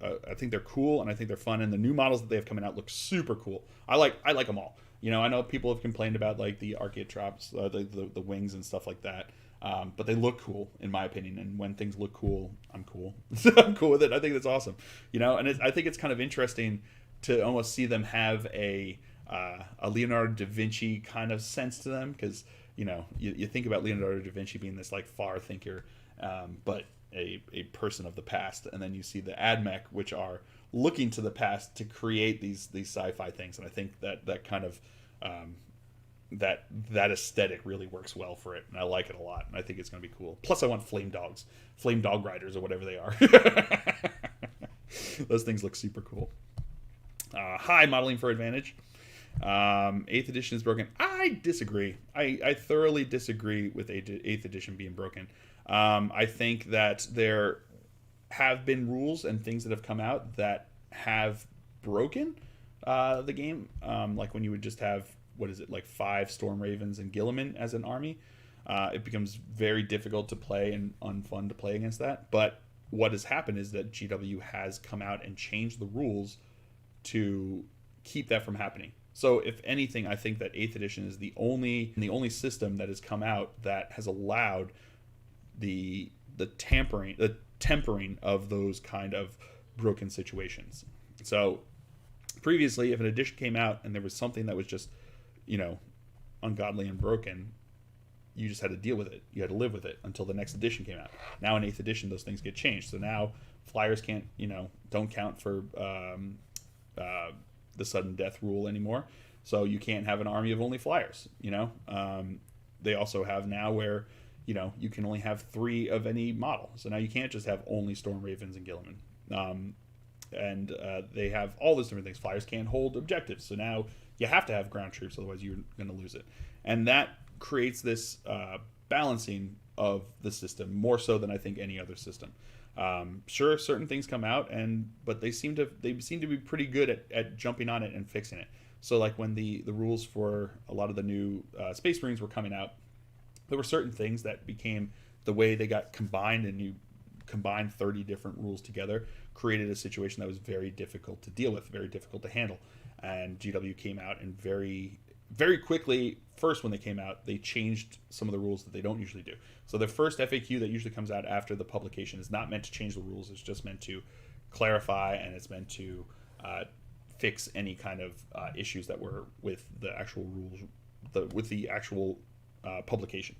A: I think they're cool, and I think they're fun, and the new models that they have coming out look super cool. I like them all. I know people have complained about like the Archaeotrops, the wings and stuff like that. But they look cool, in my opinion. And when things look cool, I'm cool. I'm cool with it. I think that's awesome. And I think it's kind of interesting to almost see them have a Leonardo da Vinci kind of sense to them, because you think about Leonardo da Vinci being this like far thinker, but a person of the past, and then you see the AdMech, which are looking to the past to create these sci-fi things, and I think that kind of that aesthetic really works well for it, and I like it a lot, and I think it's going to be cool. Plus, I want flame dog riders, or whatever they are. Those things look super cool. Hi, Modeling for Advantage. 8th edition is broken. I disagree. I thoroughly disagree with 8th edition being broken. I think that there have been rules and things that have come out that have broken the game. Like when you would just have, what is it, like 5 Storm Ravens and Gilliman as an army. It becomes very difficult to play and unfun to play against that. But what has happened is that GW has come out and changed the rules to keep that from happening. So if anything, I think that 8th edition is the only system that has come out that has allowed the tempering of those kind of broken situations. So previously, if an edition came out and there was something that was just, ungodly and broken, you just had to deal with it. You had to live with it until the next edition came out. Now in 8th edition, those things get changed. So now flyers can't, don't count for the sudden death rule anymore. So you can't have an army of only flyers. They also have now where you can only have 3 of any model. So now you can't just have only Storm Ravens and Gilliman. And they have all those different things. Flyers can't hold objectives. So now you have to have ground troops, otherwise you're going to lose it. And that creates this balancing of the system, more so than I think any other system. Sure, certain things come out, but they seem to be pretty good at jumping on it and fixing it. So like when the rules for a lot of the new Space Marines were coming out, there were certain things that became the way they got combined, and you combined 30 different rules together, created a situation that was very difficult to deal with, very difficult to handle. And GW came out and very, very quickly, first when they came out, they changed some of the rules that they don't usually do. So the first FAQ that usually comes out after the publication is not meant to change the rules. It's just meant to clarify, and it's meant to fix any kind of issues that were with the actual rules, with the actual publication.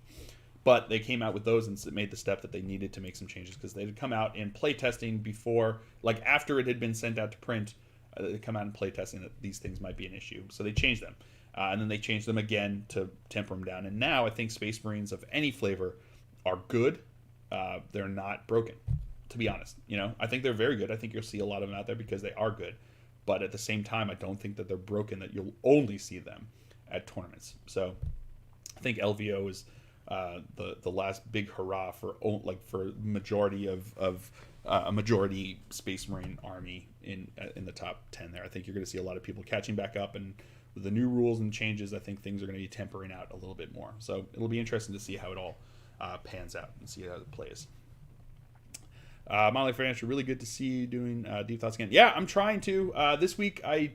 A: But they came out with those and made the step that they needed to make some changes, because they had come out in playtesting before, like after it had been sent out to print, they'd come out in playtesting that these things might be an issue. So they changed them. And then they changed them again to temper them down. And now I think Space Marines of any flavor are good. They're not broken, to be honest. I think they're very good. I think you'll see a lot of them out there because they are good. But at the same time, I don't think that they're broken, that you'll only see them at tournaments. So I think LVO is the last big hurrah for majority of a majority Space Marine army in the top 10 there. I think you're going to see a lot of people catching back up, and with the new rules and changes, I think things are going to be tempering out a little bit more. So it'll be interesting to see how it all pans out and see how it plays. Molly Financial, really good to see you doing Deep Thoughts again. Yeah, I'm trying to. This week I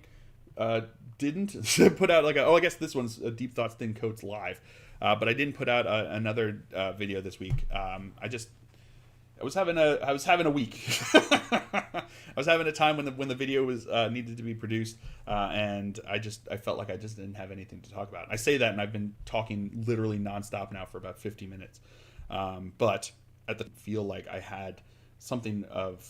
A: didn't put out I guess this one's Deep Thoughts Thin Coats live, but I didn't put out another video this week. I was having a week. I was having a time when the video was needed to be produced, and I felt like I just didn't have anything to talk about. I say that, and I've been talking literally nonstop now for about 50 minutes. But I feel like I had something of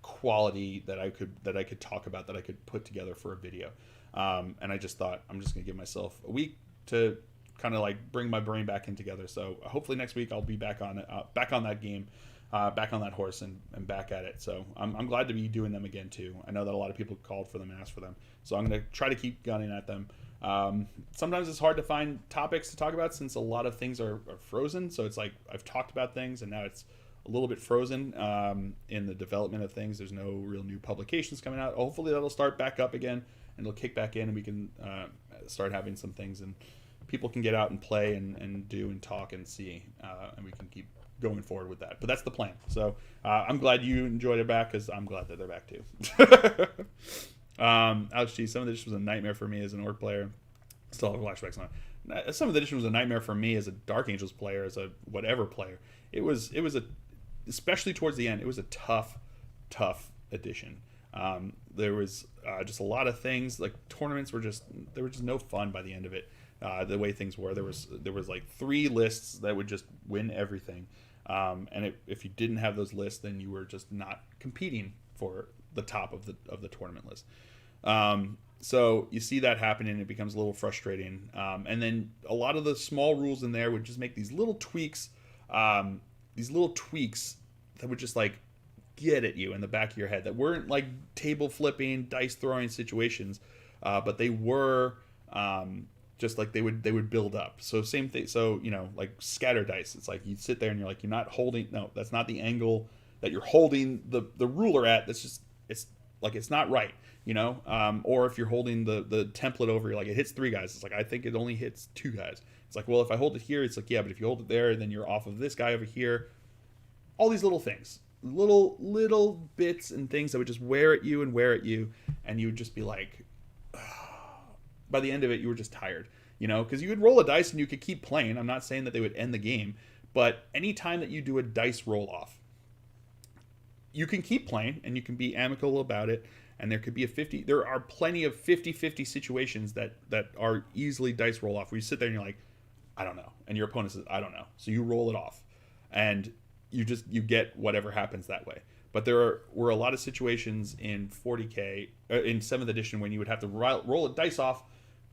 A: quality that I could talk about, that I could put together for a video. And I just thought, I'm just gonna give myself a week to kind of like bring my brain back in together. So hopefully next week I'll be back on that game. Back on that horse and back at it. So I'm glad to be doing them again too. I know that a lot of people called for them and asked for them. So I'm going to try to keep gunning at them. Sometimes it's hard to find topics to talk about since a lot of things are frozen. So it's like I've talked about things and now it's a little bit frozen in the development of things. There's no real new publications coming out. Hopefully that'll start back up again and it'll kick back in and we can start having some things and people can get out and play and do and talk and see and we can keep going forward with that. But that's the plan. So I'm glad you enjoyed it back because I'm glad that they're back too. Ouch, geez, some of this was a nightmare for me as an orc player. Still have flashbacks on it. Seventh edition was a nightmare for me as a Dark Angels player, as a whatever player. It was a, especially towards the end, it was a tough edition. There was just a lot of things, like tournaments were just, there were just no fun by the end of it. The way things were, there was like 3 lists that would just win everything, if you didn't have those lists, then you were just not competing for the top of the tournament list. So you see that happening, and it becomes a little frustrating. And then a lot of the small rules in there would just make these little tweaks that would just like get at you in the back of your head, that weren't like table flipping, dice throwing situations, but they were just like they would build up. So same thing. So, like scatter dice. It's like you sit there and you're like, you're not holding. No, that's not the angle that you're holding the ruler at. That's just, it's like, it's not right. Or if you're holding the template over, you're like, it hits 3 guys. It's like, I think it only hits 2 guys. It's like, well, if I hold it here, it's like, yeah, but if you hold it there, then you're off of this guy over here. All these little things, little bits and things that would just wear at you, and you would just be like, by the end of it, you were just tired, because you would roll a dice and you could keep playing. I'm not saying that they would end the game, but anytime that you do a dice roll off, you can keep playing and you can be amicable about it. And there could be there are plenty of 50-50 situations that are easily dice roll off, where you sit there and you're like, I don't know. And your opponent says, I don't know. So you roll it off and you get whatever happens that way. But there were a lot of situations in 40K, in 7th edition, when you would have to roll a dice off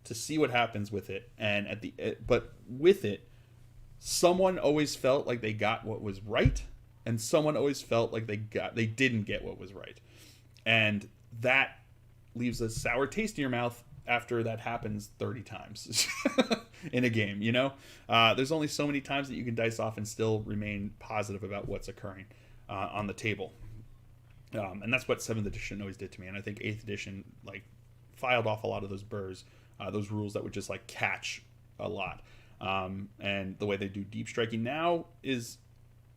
A: to see what happens with it. And but with it, someone always felt like they got what was right, and someone always felt like they didn't get what was right. And that leaves a sour taste in your mouth after that happens 30 times in a game. There's only so many times that you can dice off and still remain positive about what's occurring on the table. And that's what 7th edition always did to me. And I think 8th edition like filed off a lot of those burrs, those rules that would just like catch a lot. And the way they do deep striking now is,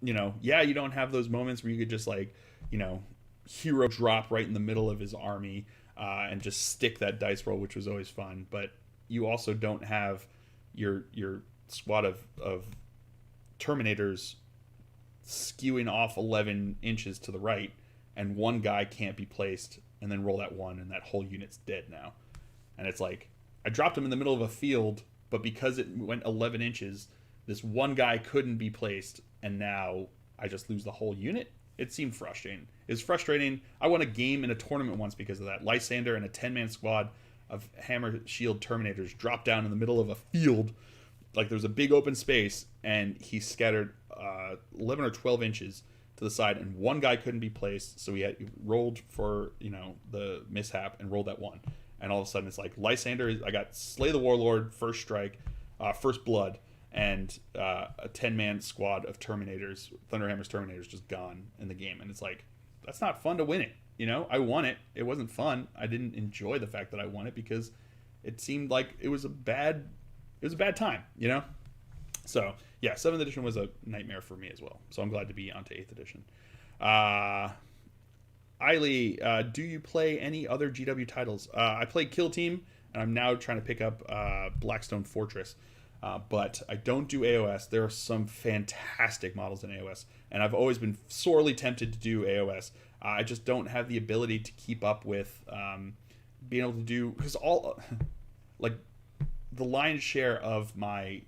A: you don't have those moments where you could just like, hero drop right in the middle of his army and just stick that dice roll, which was always fun. But you also don't have your squad of Terminators skewing off 11 inches to the right, and one guy can't be placed, and then roll that one, and that whole unit's dead now. And it's like, I dropped him in the middle of a field, but because it went 11 inches, this one guy couldn't be placed, and now I just lose the whole unit. It seemed frustrating. It was frustrating. I won a game in a tournament once because of that. Lysander and a 10-man squad of Hammer Shield Terminators dropped down in the middle of a field. Like, there was a big open space, and he scattered 11 or 12 inches to the side, and one guy couldn't be placed, so he rolled for, the mishap and rolled that one. And all of a sudden, it's like, Lysander, I got Slay the Warlord, first strike, first blood, and a 10-man squad of Terminators, Thunderhammer's Terminators, just gone in the game. And it's like, that's not fun to win it. I won it. It wasn't fun. I didn't enjoy the fact that I won it because it seemed like it was a bad time, So, yeah, 7th edition was a nightmare for me as well. So I'm glad to be onto 8th edition. Eiley, do you play any other GW titles? I played Kill Team, and I'm now trying to pick up Blackstone Fortress. But I don't do AOS. There are some fantastic models in AOS, and I've always been sorely tempted to do AOS. I just don't have the ability to keep up with being able to do, because all like the lion's share of my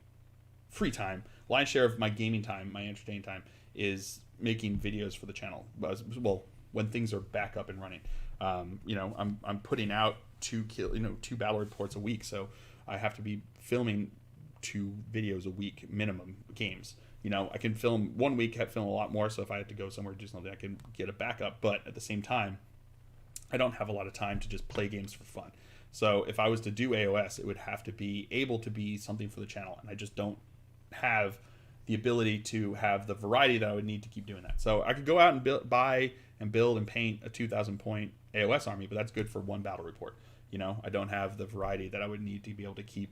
A: free time, lion's share of my gaming time, my entertaining time is making videos for the channel. Well, when things are back up and running, I'm putting out 2 battle reports a week, so I have to be filming 2 videos a week minimum games. I can film 1 week, film a lot more, so if I had to go somewhere to do something, I can get a backup. But at the same time, I don't have a lot of time to just play games for fun. So if I was to do AOS, it would have to be able to be something for the channel, and I just don't have the ability to have the variety that I would need to keep doing that. So I could go out and buy and build and paint a 2,000 point AOS army, but that's good for 1 battle report. I don't have the variety that I would need to be able to keep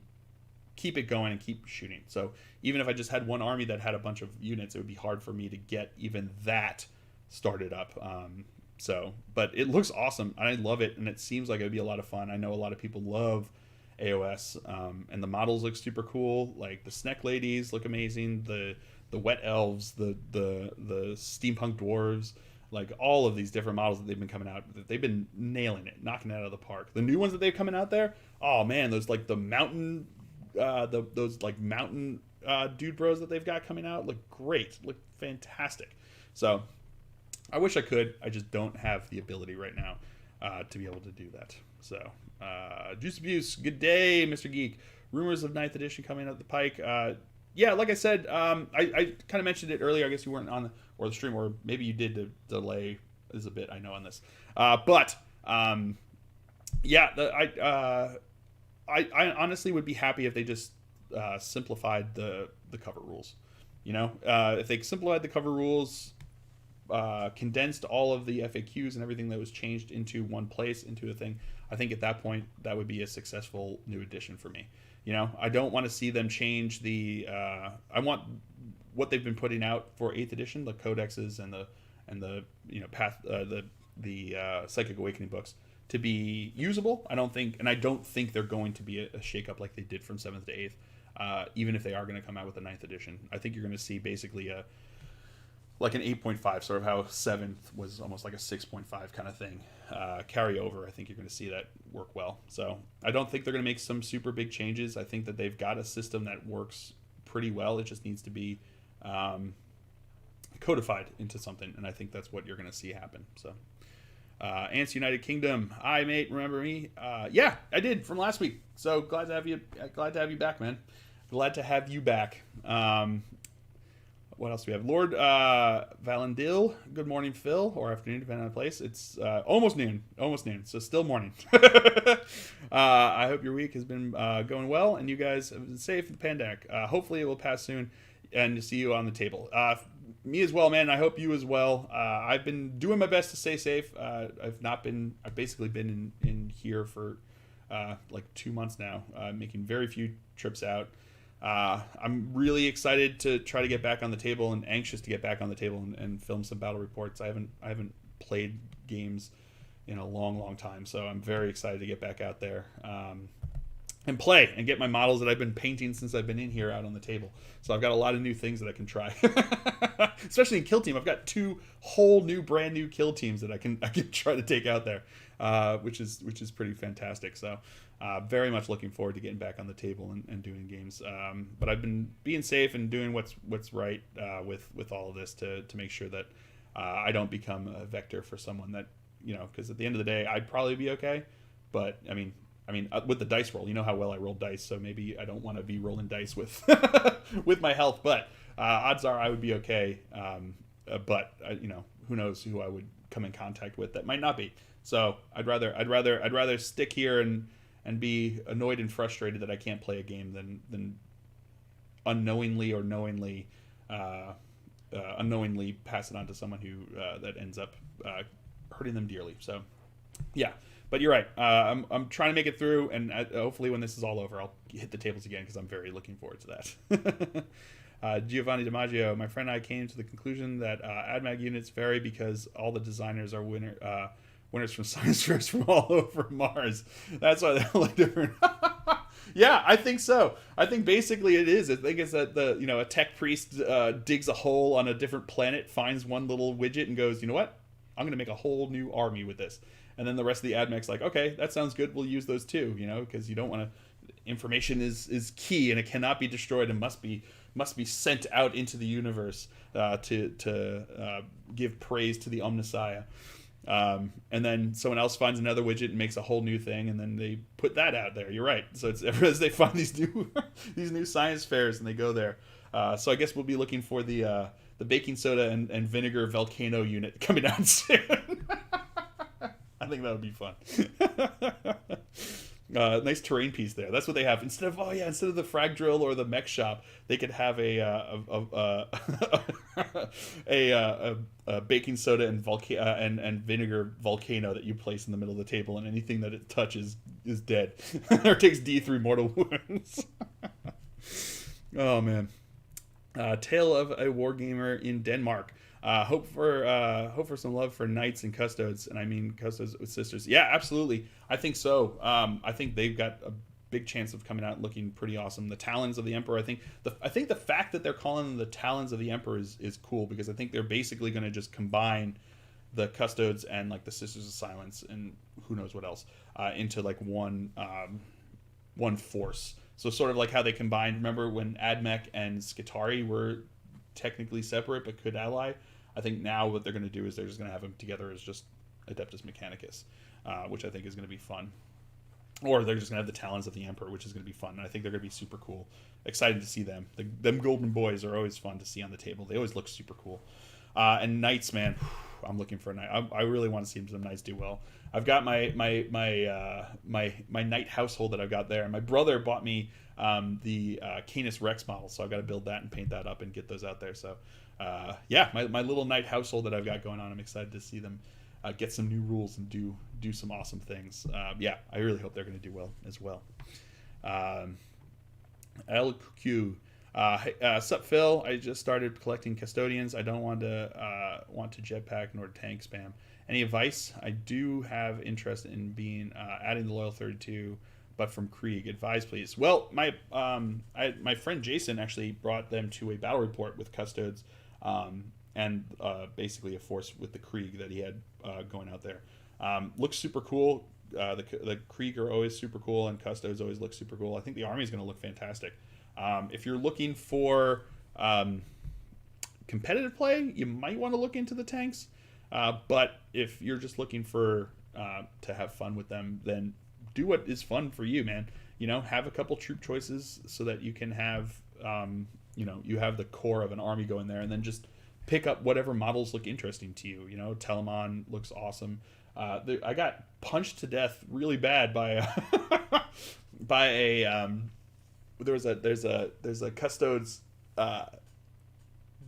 A: it going and keep shooting. So even if I just had one army that had a bunch of units, it would be hard for me to get even that started up. But it looks awesome, and I love it, and it seems like it would be a lot of fun. I know a lot of people love AOS, and the models look super cool. Like the Snack ladies look amazing. The wet elves, the steampunk dwarves, like all of these different models that they've been coming out, they've been nailing it, knocking it out of the park. The new ones that they've coming out there, oh man, those like the mountain, those like mountain dude bros that they've got coming out look great, look fantastic. So I wish I could, I just don't have the ability right now to be able to do that. So Juice Abuse, good day, Mr. Geek. Rumors of 9th edition coming out the pike. Yeah, like I said, I kind of mentioned it earlier. I guess you weren't on the stream, or maybe you did. To delay is a bit, I know, on this. Yeah, I honestly would be happy if they just simplified the cover rules. You know, if they simplified the cover rules, condensed all of the FAQs and everything that was changed into one place, into a thing, I think at that point that would be a successful new edition for me. You know, I don't want to see them change the. I want what they've been putting out for 8th edition, the codexes and the you know path the Psychic Awakening books, to be usable. I don't think they're going to be a shakeup like they did from 7th to 8th. Even if they are going to come out with a 9th edition, I think you're going to see basically like an 8.5, sort of how 7th was almost like a 6.5 kind of thing. Carry over, I think you're going to see that work well. So I don't think they're going to make some super big changes. I think that they've got a system that works pretty well. It just needs to be codified into something, and I think that's what you're going to see happen. So Ants United Kingdom, hi mate, remember me? Yeah, I did from last week. So glad to have you back, man. Glad to have you back. What else do we have? Lord Valandil, good morning, Phil, or afternoon, depending on the place. It's almost noon, so still morning. I hope your week has been going well, and you guys have been safe in the pandemic. Hopefully it will pass soon, and to see you on the table. Me as well, man. I hope you as well. I've been doing my best to stay safe. I've basically been in here for like 2 months now, making very few trips out. I'm really excited to try to get back on the table, and anxious to get back on the table and film some battle reports. I haven't played games in a long time, so I'm very excited to get back out there and play and get my models that I've been painting since I've been in here out on the table. So I've got a lot of new things that I can try, especially in Kill Team. I've got 2 whole new brand new kill teams that I can try to take out there, which is pretty fantastic. So very much looking forward to getting back on the table and doing games. But I've been being safe and doing what's right with all of this to make sure that I don't become a vector for someone that, you know, because at the end of the day, I'd probably be okay. But I mean, with the dice roll, you know how well I roll dice, so maybe I don't want to be rolling dice with with my health. But odds are I would be okay. But you know, who knows who I would come in contact with that might not be. So I'd rather stick here and be annoyed and frustrated that I can't play a game than unknowingly or knowingly unknowingly pass it on to someone who that ends up hurting them dearly. So yeah. But you're right. I'm trying to make it through, and hopefully when this is all over, I'll hit the tables again, because I'm very looking forward to that. Giovanni DiMaggio, my friend and I came to the conclusion that AdMag units vary because all the designers are winners from science fairs from all over Mars. That's why they all look different. Yeah, I think so. I think basically it is. I think it's that a tech priest digs a hole on a different planet, finds one little widget, and goes, you know what? I'm going to make a whole new army with this. And then the rest of the AdMech's like, okay, that sounds good. We'll use those too, because you don't want to. Information is key, and it cannot be destroyed, and must be sent out into the universe to give praise to the Omnissiah. And then someone else finds another widget and makes a whole new thing, and then they put that out there. You're right. So it's as they find these new science fairs and they go there. So I guess we'll be looking for the baking soda and vinegar volcano unit coming out soon. I think that would be fun. Nice terrain piece there. That's what they have. Instead of the frag drill or the mech shop, they could have a baking soda and vinegar volcano that you place in the middle of the table, and anything that it touches is dead or takes D through mortal wounds. Oh man. Tale of a wargamer in Denmark. Hope for some love for knights and custodes, and I mean custodes with sisters. Yeah, absolutely. I think so. I think they've got big chance of coming out looking pretty awesome. The Talons of the Emperor, I think the fact that they're calling them the Talons of the Emperor is cool, because I think they're basically going to just combine the Custodes and like the Sisters of Silence and who knows what else into like one force. So sort of like how they combined. Remember when Admech and Skitarii were technically separate but could ally? I think now what they're going to do is they're just going to have them together as just Adeptus Mechanicus, which I think is going to be fun. Or they're just going to have the Talons of the Emperor, which is going to be fun. And I think they're going to be super cool. Excited to see them. Them golden boys are always fun to see on the table. They always look super cool. And Knights, man, I'm looking for a Knight. I really want to see some Knights do well. I've got my Knight household that I've got there. And my brother bought me the Canis Rex model, so I've got to build that and paint that up and get those out there. So, yeah, my little Knight household that I've got going on, I'm excited to see them get some new rules and do some awesome things. Yeah, I really hope they're going to do well as well. LQ. Sup Phil, I just started collecting custodians. I don't want to jetpack nor tank spam. Any advice? I do have interest in being adding the Loyal 32, but from Krieg. Advise, please. Well, my friend Jason actually brought them to a battle report with custodes, and basically a force with the Krieg that he had going out there. Looks super cool. The Krieg are always super cool, and custodes always look super cool. I think the army is going to look fantastic. If you're looking for competitive play, you might want to look into the tanks. But if you're just looking for to have fun with them, then do what is fun for you, man. You know, have a couple troop choices so that you can have, you have the core of an army going there, and then just pick up whatever models look interesting to you. You know, Telemon looks awesome. I got punched to death really bad by by a there's a custodes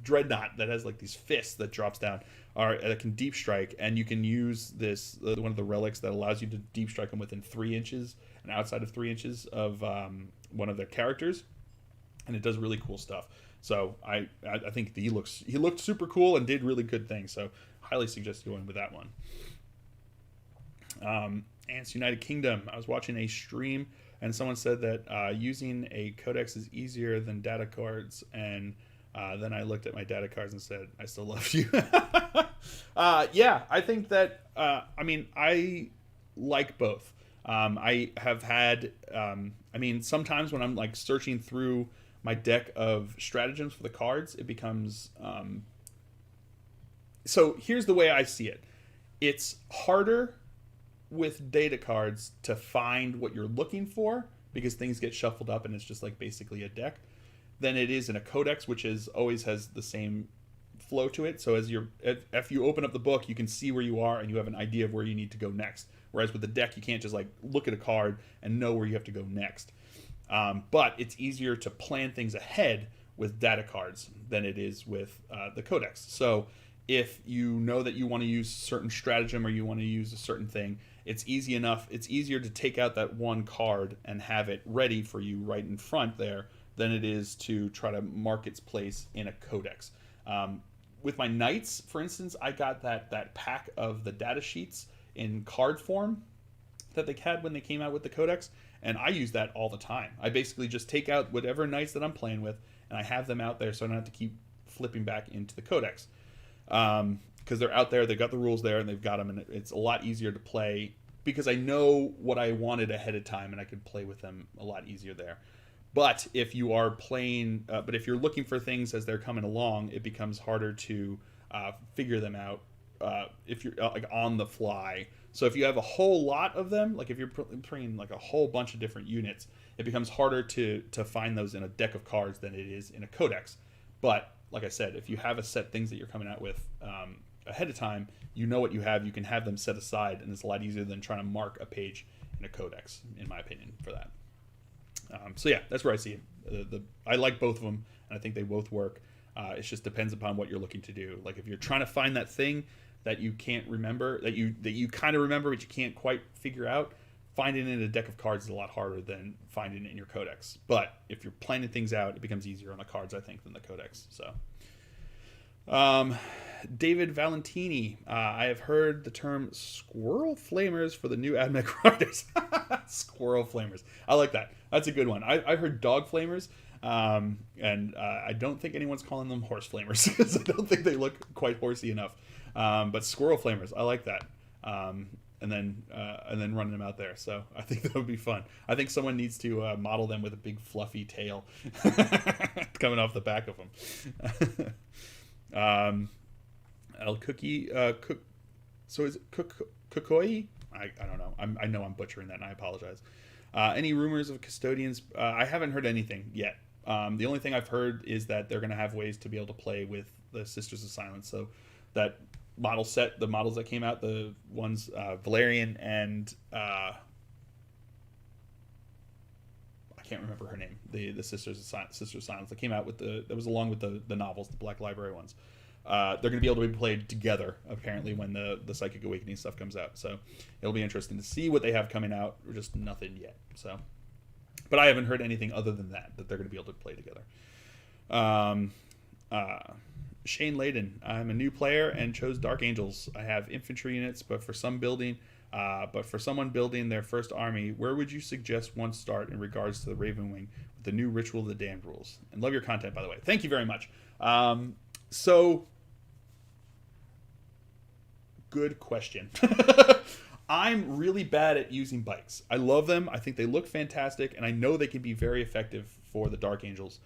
A: dreadnought that has like these fists that drops down, or that can deep strike, and you can use this one of the relics that allows you to deep strike them within 3 inches and outside of 3 inches of one of their characters, and it does really cool stuff. So I think he looked super cool and did really good things. So highly suggest going with that one. Ants United Kingdom. I was watching a stream and someone said that using a codex is easier than data cards, and then I looked at my data cards and said, I still love you. Yeah, I think that, I like both. I have had, sometimes when I'm like searching through my deck of stratagems for the cards, it becomes, so here's the way I see it. It's harder with data cards to find what you're looking for, because things get shuffled up and it's just like basically a deck, than it is in a codex, which always has the same flow to it. So if you open up the book, you can see where you are and you have an idea of where you need to go next. Whereas with the deck, you can't just like look at a card and know where you have to go next. But it's easier to plan things ahead with data cards than it is with the codex. So if you know that you want to use a certain stratagem or you want to use a certain thing, it's easier to take out that one card and have it ready for you right in front there than it is to try to mark its place in a codex. With my knights, for instance, I got that pack of the data sheets in card form that they had when they came out with the codex, and I use that all the time. I basically just take out whatever knights that I'm playing with, and I have them out there so I don't have to keep flipping back into the codex. Because they're out there, they've got the rules there, and they've got them, and it's a lot easier to play because I know what I wanted ahead of time, and I could play with them a lot easier there. But if you are playing, if you're looking for things as they're coming along, it becomes harder to figure them out if you're like on the fly. So if you have a whole lot of them, like if you're playing like a whole bunch of different units, it becomes harder to find those in a deck of cards than it is in a codex. But like I said, if you have a set things that you're coming out with ahead of time, you know what you have, you can have them set aside, and it's a lot easier than trying to mark a page in a codex, in my opinion, for that. So yeah, that's where I see it. I like both of them, and I think they both work. It just depends upon what you're looking to do. Like if you're trying to find that thing that you can't remember, that you kind of remember but you can't quite figure out, finding it in a deck of cards is a lot harder than finding it in your codex. But if you're planning things out, it becomes easier on the cards, I think, than the codex. So Um, David Valentini. I have heard the term squirrel flamers for the new AdMech riders. Squirrel flamers. I like that. That's a good one. I've heard dog flamers. And I don't think anyone's calling them horse flamers because I don't think they look quite horsey enough. But squirrel flamers, I like that. And then running them out there. So I think that would be fun. I think someone needs to model them with a big fluffy tail coming off the back of them. El Cookie Cook. So is it Kukoi? I don't know. I know I'm butchering that, and I apologize. Any rumors of custodians? I haven't heard anything yet. The only thing I've heard is that they're going to have ways to be able to play with the Sisters of Silence. So that model set, the models that came out, the ones Valerian and I can't remember her name. The Sisters of Silence that came out with that was along with the novels, the Black Library ones. They're going to be able to be played together apparently when the Psychic Awakening stuff comes out. So it'll be interesting to see what they have coming out. Or just nothing yet. So, but I haven't heard anything other than that they're going to be able to play together. Shane Layden. I'm a new player and chose Dark Angels. I have infantry units, but for someone building their first army, where would you suggest one start in regards to the Raven Wing with the new Ritual of the Damned rules? And love your content, by the way. Thank you very much. So, good question. I'm really bad at using bikes. I love them. I think they look fantastic, and I know they can be very effective for the Dark Angels.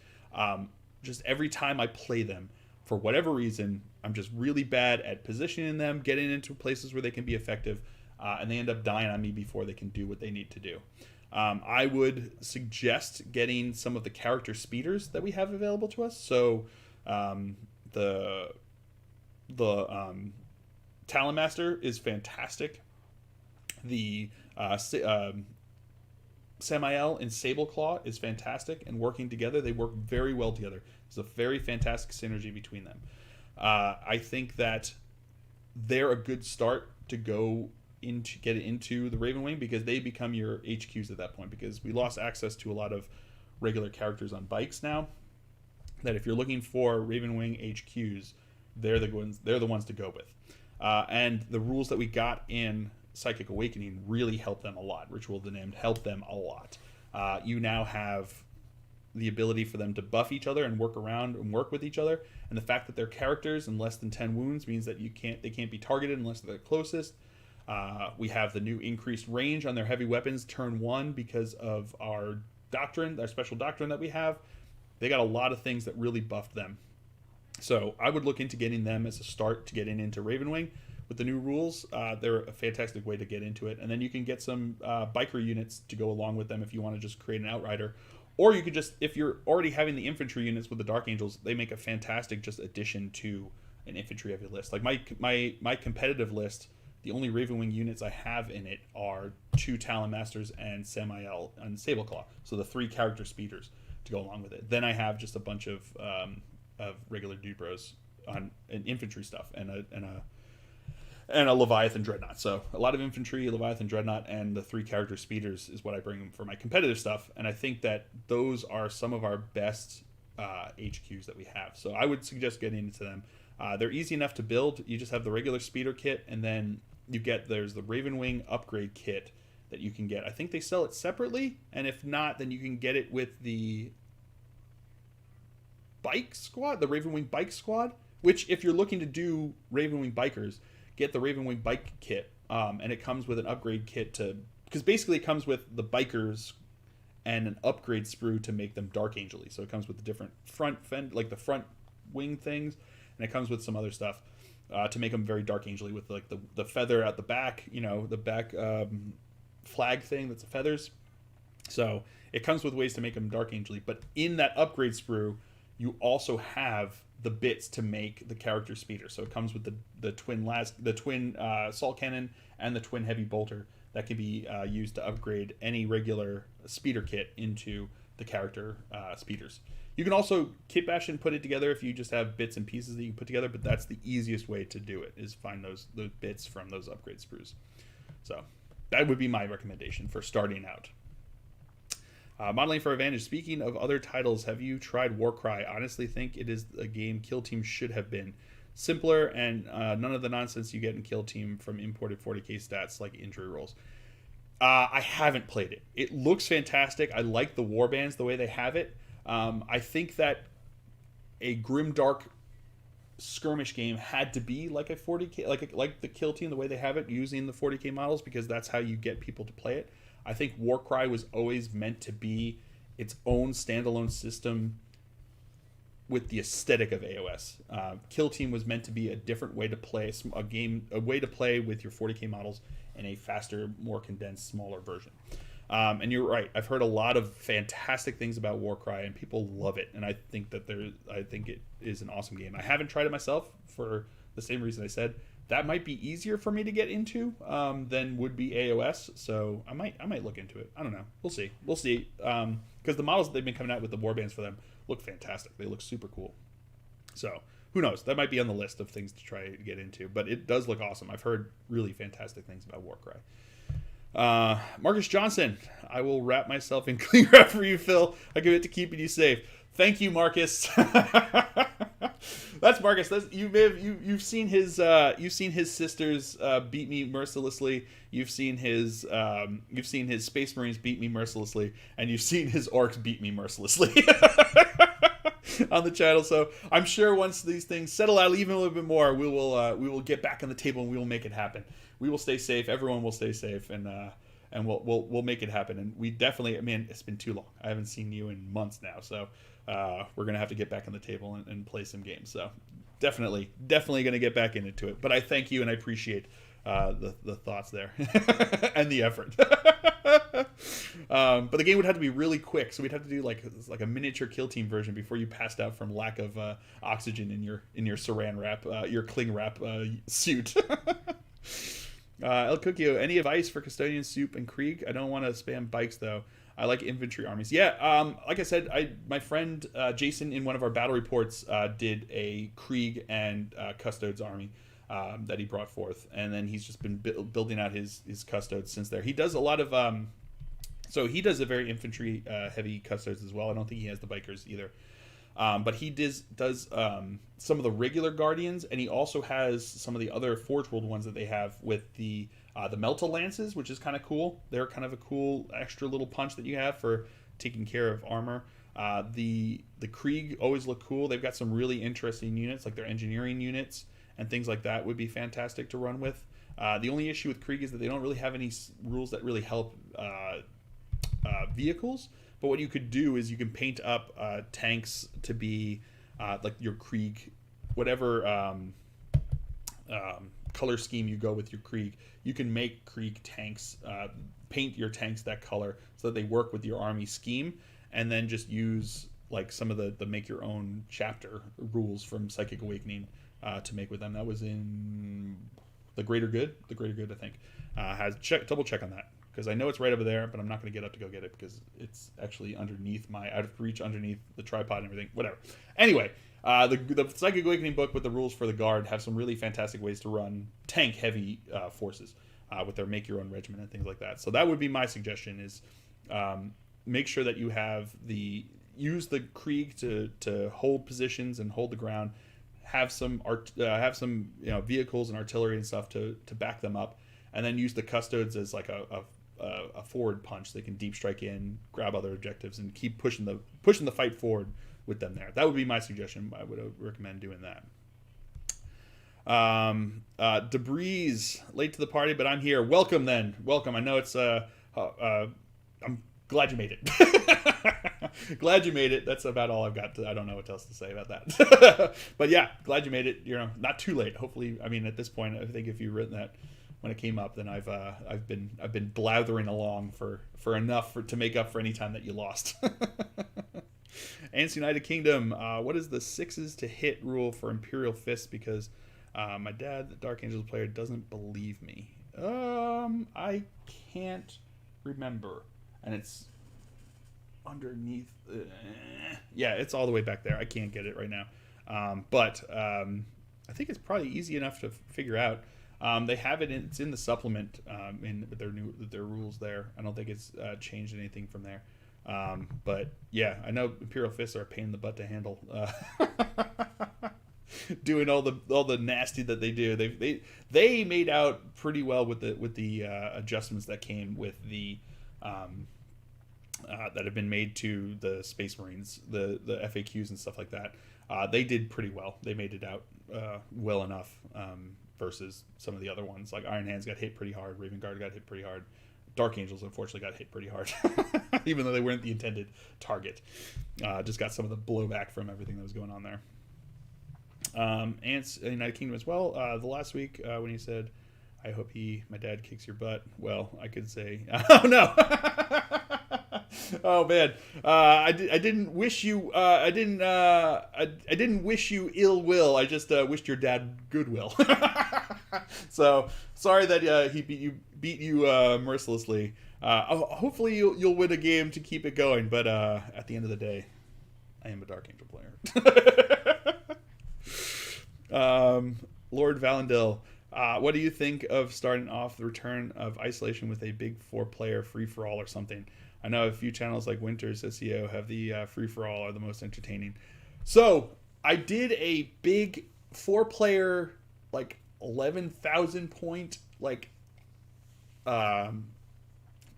A: Just every time I play them, for whatever reason, I'm just really bad at positioning them, getting into places where they can be effective, and they end up dying on me before they can do what they need to do. I would suggest getting some of the character speeders that we have available to us. So the Talonmaster is fantastic. The Samael and Sableclaw is fantastic, and working together, they work very well together. There's a very fantastic synergy between them. I think that they're a good start to get into the Raven Wing because they become your HQs at that point, because we lost access to a lot of regular characters on bikes now. That if you're looking for Raven Wing HQs, they're the ones to go with. And the rules that we got in Psychic Awakening really helped them a lot. Ritual of the Damned helped them a lot. You now have the ability for them to buff each other and work around and work with each other. And the fact that they're characters and less than 10 wounds means that they can't be targeted unless they're the closest. We have the new increased range on their heavy weapons turn 1 because of our doctrine, our special doctrine that we have. They got a lot of things that really buffed them. So I would look into getting them as a start to getting into Ravenwing with the new rules. They're a fantastic way to get into it. And then you can get some biker units to go along with them if you want to just create an Outrider. Or you could just, if you're already having the infantry units with the Dark Angels, they make a fantastic just addition to an infantry heavy list. Like my competitive list, the only Ravenwing units I have in it are 2 Talonmasters and Samael and Sableclaw. So the 3 character speeders to go along with it. Then I have just a bunch of regular dude bros on infantry stuff and a Leviathan Dreadnought. So a lot of infantry, Leviathan Dreadnought, and the 3 character speeders is what I bring for my competitive stuff. And I think that those are some of our best HQs that we have. So I would suggest getting into them. They're easy enough to build. You just have the regular speeder kit, and then there's the Ravenwing upgrade kit that you can get. I think they sell it separately, and if not, then you can get it with the bike squad, the Ravenwing bike squad, which if you're looking to do Ravenwing bikers, get the Ravenwing bike kit, and it comes with an upgrade kit because basically it comes with the bikers and an upgrade sprue to make them Dark Angel-y. So it comes with the different like the front wing things, and it comes with some other stuff to make them very Dark Angel-y with like the feather at the back, the back flag thing that's the feathers. So it comes with ways to make them Dark Angel-y, but in that upgrade sprue, you also have the bits to make the character speeder. So it comes with the twin assault cannon and the twin heavy bolter that can be used to upgrade any regular speeder kit into the character speeders. You can also kit bash and put it together if you just have bits and pieces that you can put together, but that's the easiest way to do it, is find those bits from those upgrade sprues. So that would be my recommendation for starting out. Modeling for Advantage. Speaking of other titles, have you tried Warcry? Honestly, think it is a game Kill Team should have been. Simpler and none of the nonsense you get in Kill Team from imported 40k stats like injury rolls. I haven't played it. It looks fantastic. I like the warbands the way they have it. I think that a grimdark skirmish game had to be like a 40k, like the Kill Team the way they have it, using the 40k models, because that's how you get people to play it. I think Warcry was always meant to be its own standalone system with the aesthetic of AOS. Kill Team was meant to be a different way to play a way to play with your 40k models in a faster, more condensed, smaller version. And you're right. I've heard a lot of fantastic things about Warcry, and people love it. And I think it is an awesome game. I haven't tried it myself for the same reason I said. That might be easier for me to get into than would be AOS. So I might look into it. I don't know. We'll see. Because the models that they've been coming out with the warbands for them look fantastic. They look super cool. So who knows? That might be on the list of things to try to get into. But it does look awesome. I've heard really fantastic things about Warcry. Marcus Johnson, I will wrap myself in cling wrap for you, Phil. I commit to keeping you safe. Thank you, Marcus. That's Marcus. You've seen his sisters beat me mercilessly. You've seen his Space Marines beat me mercilessly, and you've seen his orcs beat me mercilessly on the channel. So I'm sure once these things settle out even a little bit more, we will get back on the table and we will make it happen. We will stay safe. Everyone will stay safe, and we'll make it happen. And we definitely, I mean, it's been too long. I haven't seen you in months now, so we're gonna have to get back on the table and play some games. So definitely gonna get back into it. But I thank you and I appreciate the thoughts there and the effort. But the game would have to be really quick, so we'd have to do like a miniature Kill Team version before you passed out from lack of oxygen in your saran wrap, your cling wrap suit. El Cookie, any advice for Custodian, Soup, and Krieg? I don't want to spam bikes though. I like infantry armies. Yeah, like I said, my friend Jason in one of our battle reports did a Krieg and Custodes army that he brought forth, and then he's just been building out his Custodes since there. He does a lot of so he does a very infantry heavy Custodes as well. I don't think he has the bikers either. But he does some of the regular Guardians, and he also has some of the other Forge World ones that they have with the Melta Lances, which is kind of cool. They're kind of a cool extra little punch that you have for taking care of armor. The Krieg always look cool. They've got some really interesting units, like their engineering units and things like that would be fantastic to run with. The only issue with Krieg is that they don't really have any rules that really help vehicles. But what you could do is you can paint up tanks to be like your Krieg, whatever color scheme you go with your Krieg. You can make Krieg tanks, paint your tanks that color so that they work with your army scheme, and then just use like some of the make your own chapter rules from Psychic Awakening to make with them. That was in the Greater Good. The Greater Good, I think, has double check on that. Because I know it's right over there, but I'm not going to get up to go get it because it's actually underneath out of reach, underneath the tripod and everything. Whatever. Anyway, the Psychic Awakening book with the rules for the Guard have some really fantastic ways to run tank-heavy forces with their make-your-own regiment and things like that. So that would be my suggestion: is make sure that you use the Krieg to hold positions and hold the ground. Have some vehicles and artillery and stuff to back them up, and then use the Custodes as like a forward punch. They can deep strike in, grab other objectives, and keep pushing the fight forward with them there. That would be my suggestion. I would recommend doing that. Debris, late to the party, but I'm here. Welcome then. Welcome. I know it's I'm glad you made it. Glad you made it. That's about all I've got. I don't know what else to say about that. But yeah, glad you made it. Not too late. Hopefully, I mean, at this point, I think if you've written that when it came up, then I've been blathering along for enough to make up for any time that you lost. Ants United Kingdom. What is the 6s to hit rule for Imperial Fist? Because my dad, the Dark Angels player, doesn't believe me. I can't remember, and it's underneath. Yeah, it's all the way back there. I can't get it right now, but I think it's probably easy enough to figure out. They have it. It's in the supplement in their rules there. I don't think it's changed anything from there. But yeah, I know Imperial Fists are a pain in the butt to handle. Doing all the nasty that they do, they made out pretty well with the adjustments that came with the that have been made to the Space Marines, the FAQs and stuff like that. They did pretty well. They made it out well enough versus some of the other ones. Like Iron Hands got hit pretty hard. Raven Guard got hit pretty hard. Dark Angels unfortunately got hit pretty hard, even though they weren't the intended target. Just got some of the blowback from everything that was going on there. Ants United Kingdom as well. The last week when he said, "I hope my dad kicks your butt." Well, I could say, "Oh no." Oh man, I didn't wish you. I didn't wish you ill will. I just wished your dad goodwill. So sorry that he beat you mercilessly. Hopefully you'll win a game to keep it going. But at the end of the day, I am a Dark Angel player. Lord Valendil, what do you think of starting off the return of Isolation with a big 4-player free-for-all or something? I know a few channels like Winter's SEO have the free-for-all are the most entertaining. So I did a big 4-player, like 11,000 point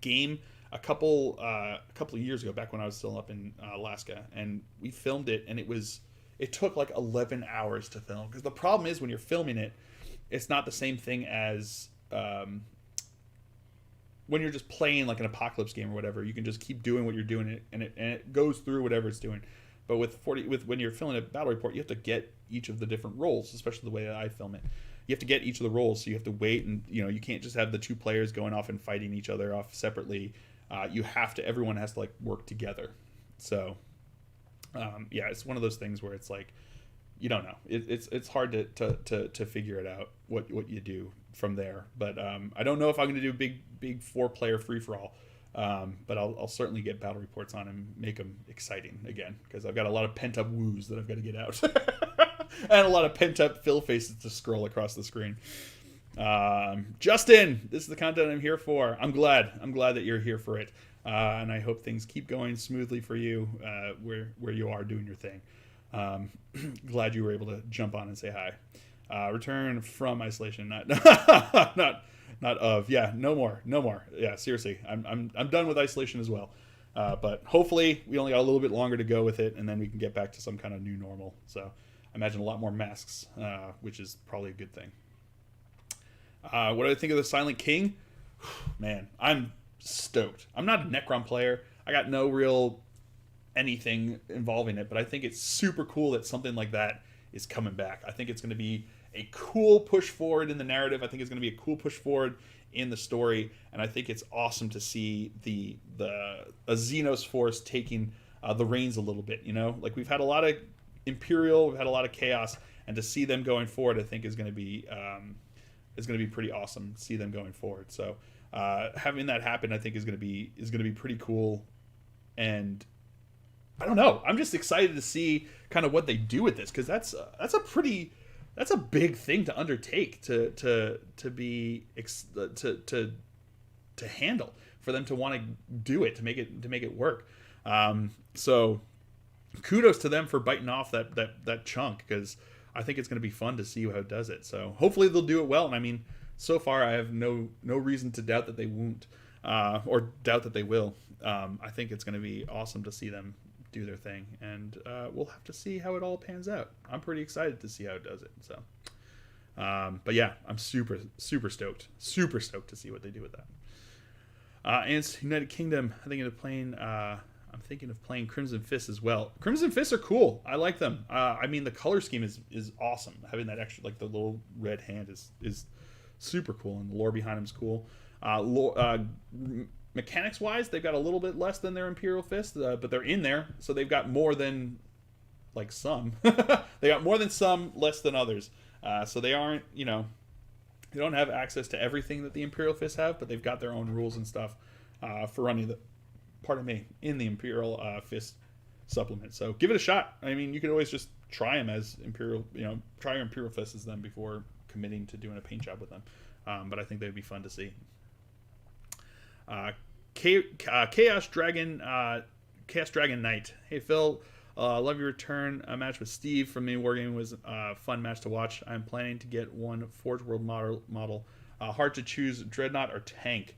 A: game a couple of years ago, back when I was still up in Alaska, and we filmed it, and it took like 11 hours to film, because the problem is when you're filming it, it's not the same thing as when you're just playing like an apocalypse game or whatever. You can just keep doing what you're doing, and it goes through whatever it's doing. But when you're filming a battle report, you have to get each of the different roles, especially the way that I film it. You have to get each of the roles, so you have to wait, and you can't just have the 2 players going off and fighting each other off separately. Everyone has to like work together. So yeah, it's one of those things where it's like you don't know. It's hard to figure it out what you do from there. But I don't know if I'm going to do big 4-player free for all. But I'll certainly get battle reports on and make them exciting again, because I've got a lot of pent up woos that I've got to get out, and a lot of pent up fill faces to scroll across the screen. Justin, this is the content I'm here for. I'm glad that you're here for it, and I hope things keep going smoothly for you where you are doing your thing. Glad you were able to jump on and say hi. Return from isolation, not of. Yeah, no more. Yeah, seriously, I'm done with isolation as well. But hopefully we only got a little bit longer to go with it, and then we can get back to some kind of new normal. So I imagine a lot more masks, which is probably a good thing. What do I think of the Silent King? Man, I'm stoked. I'm not a Necron player. I got no real anything involving it, but I think it's super cool that something like that is coming back. I think it's going to be a cool push forward in the narrative. I think it's going to be a cool push forward in the story, and I think it's awesome to see a Xenos force taking the reins a little bit. Like we've had a lot of Imperial, we've had a lot of Chaos, and to see them going forward, I think is going to be pretty awesome to see them going forward. So having that happen, I think is going to be pretty cool. And I don't know, I'm just excited to see kind of what they do with this, because that's a big thing to undertake to handle, for them to want to do it, to make it work. So kudos to them for biting off that chunk, because I think it's going to be fun to see how it does it. So hopefully they'll do it well. And I mean, so far I have no reason to doubt that they won't, or doubt that they will. I think it's going to be awesome to see them do their thing, and we'll have to see how it all pans out. I'm pretty excited to see how it does it. So, but yeah, I'm super stoked to see what they do with that. And United Kingdom, I'm thinking of playing Crimson Fists as well. Crimson Fists are cool. I like them. I mean, the color scheme is awesome. Having that extra, like the little red hand is super cool, and the lore behind them is cool. Mechanics wise, they've got a little bit less than their Imperial Fist, but they're in there, so they've got more than like some. They got more than some, less than others. So they aren't, they don't have access to everything that the Imperial Fists have, but they've got their own rules and stuff for running in the Imperial Fist supplement. So give it a shot. I mean, you could always just try them as Imperial, try your Imperial Fists as them before committing to doing a paint job with them. But I think they'd be fun to see. Chaos Dragon Chaos Dragon Knight. Hey Phil, love your return. A match with Steve from me Wargaming was a fun match to watch. I'm planning to get one Forge World model. Hard to choose Dreadnought or Tank.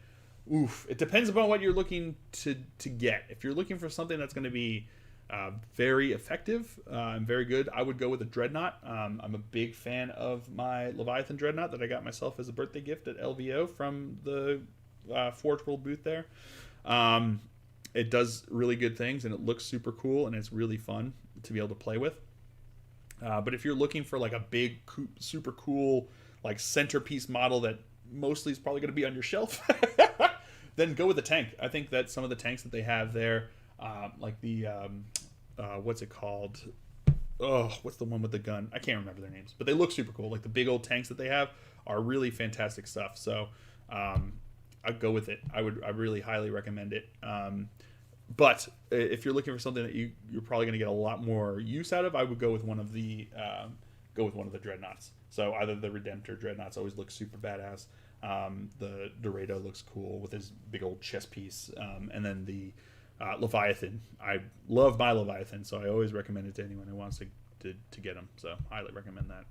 A: Oof, it depends upon what you're looking to get. If you're looking for something that's going to be very effective and very good, I would go with a Dreadnought. I'm a big fan of my Leviathan Dreadnought that I got myself as a birthday gift at LVO from the Forge World booth there. It does really good things, and it looks super cool, and it's really fun to be able to play with. But if you're looking for like a big, super cool, like centerpiece model that mostly is probably going to be on your shelf, then go with the tank. I think that some of the tanks that they have there, like the what's it called? Oh, what's the one with the gun? I can't remember their names, but they look super cool. Like the big old tanks that they have are really fantastic stuff. So I'd go with it. I really highly recommend it. But if you're looking for something that you're probably going to get a lot more use out of, I would go with one of the Dreadnoughts. So either the Redemptor Dreadnoughts always look super badass. The Dorado looks cool with his big old chest piece, and then the Leviathan. I love my Leviathan, so I always recommend it to anyone who wants to get him. So highly recommend that.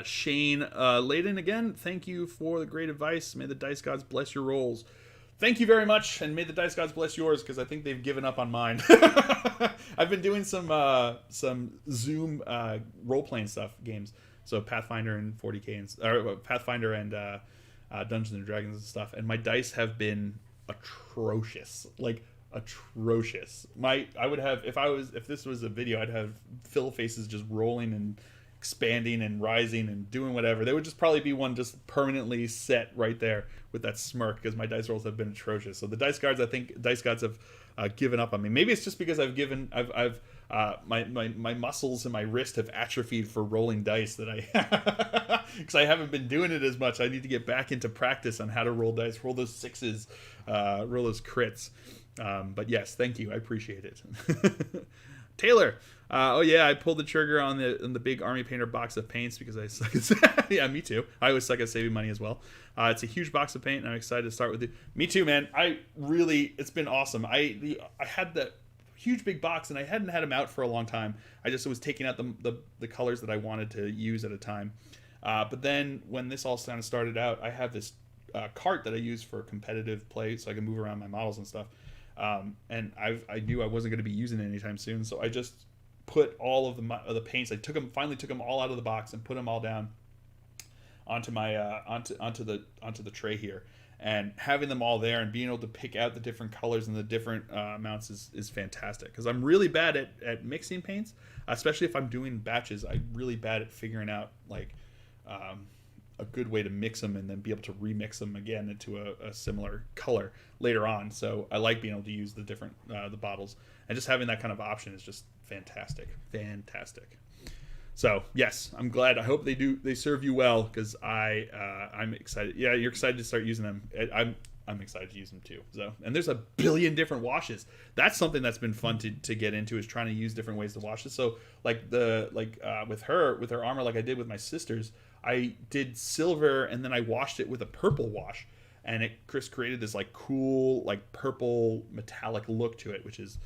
A: Shane Layden again, thank you for the great advice. May the dice gods bless your rolls. Thank you very much, and may the dice gods bless yours, because I think they've given up on mine. I've been doing some Zoom role-playing stuff, games. So Pathfinder and 40K, or Pathfinder and Dungeons and Dragons and stuff, and my dice have been atrocious, like atrocious. I would have, if this was a video, I'd have Phil faces just rolling and expanding and rising and doing whatever. There would just probably be one just permanently set right there with that smirk, because my dice rolls have been atrocious. So the dice gods have given up on me. Maybe it's just because my muscles and my wrist have atrophied for rolling dice, that I because I haven't been doing it as much. I need to get back into practice on how to roll dice, roll those sixes, roll those crits. But yes, thank you, I appreciate it. Taylor, oh yeah, I pulled the trigger on the big Army Painter box of paints because I suck at yeah, me too. I always suck at saving money as well. It's a huge box of paint, and I'm excited to start with it. Me too, man. It's been awesome. I had that huge big box, and I hadn't had them out for a long time. I just was taking out the colors that I wanted to use at a time. But then when this all kind of started out, I have this cart that I use for competitive play, so I can move around my models and stuff. And I knew I wasn't going to be using it anytime soon, so I just put all of the paints. I finally took them all out of the box and put them all down onto my onto the tray here. And having them all there and being able to pick out the different colors and the different amounts is fantastic, because I'm really bad at mixing paints, especially if I'm doing batches. I'm really bad at figuring out like a good way to mix them and then be able to remix them again into a similar color later on. So I like being able to use the different the bottles, and just having that kind of option is just fantastic. So yes, I'm glad. I hope they serve you well, because I'm excited. Yeah, you're excited to start using them. I'm excited to use them too. So, and there's a billion different washes. That's something that's been fun to get into, is trying to use different ways to wash it. So like with her armor, like I did with my sisters, I did silver and then I washed it with a purple wash, and Chris created this like cool like purple metallic look to it, which is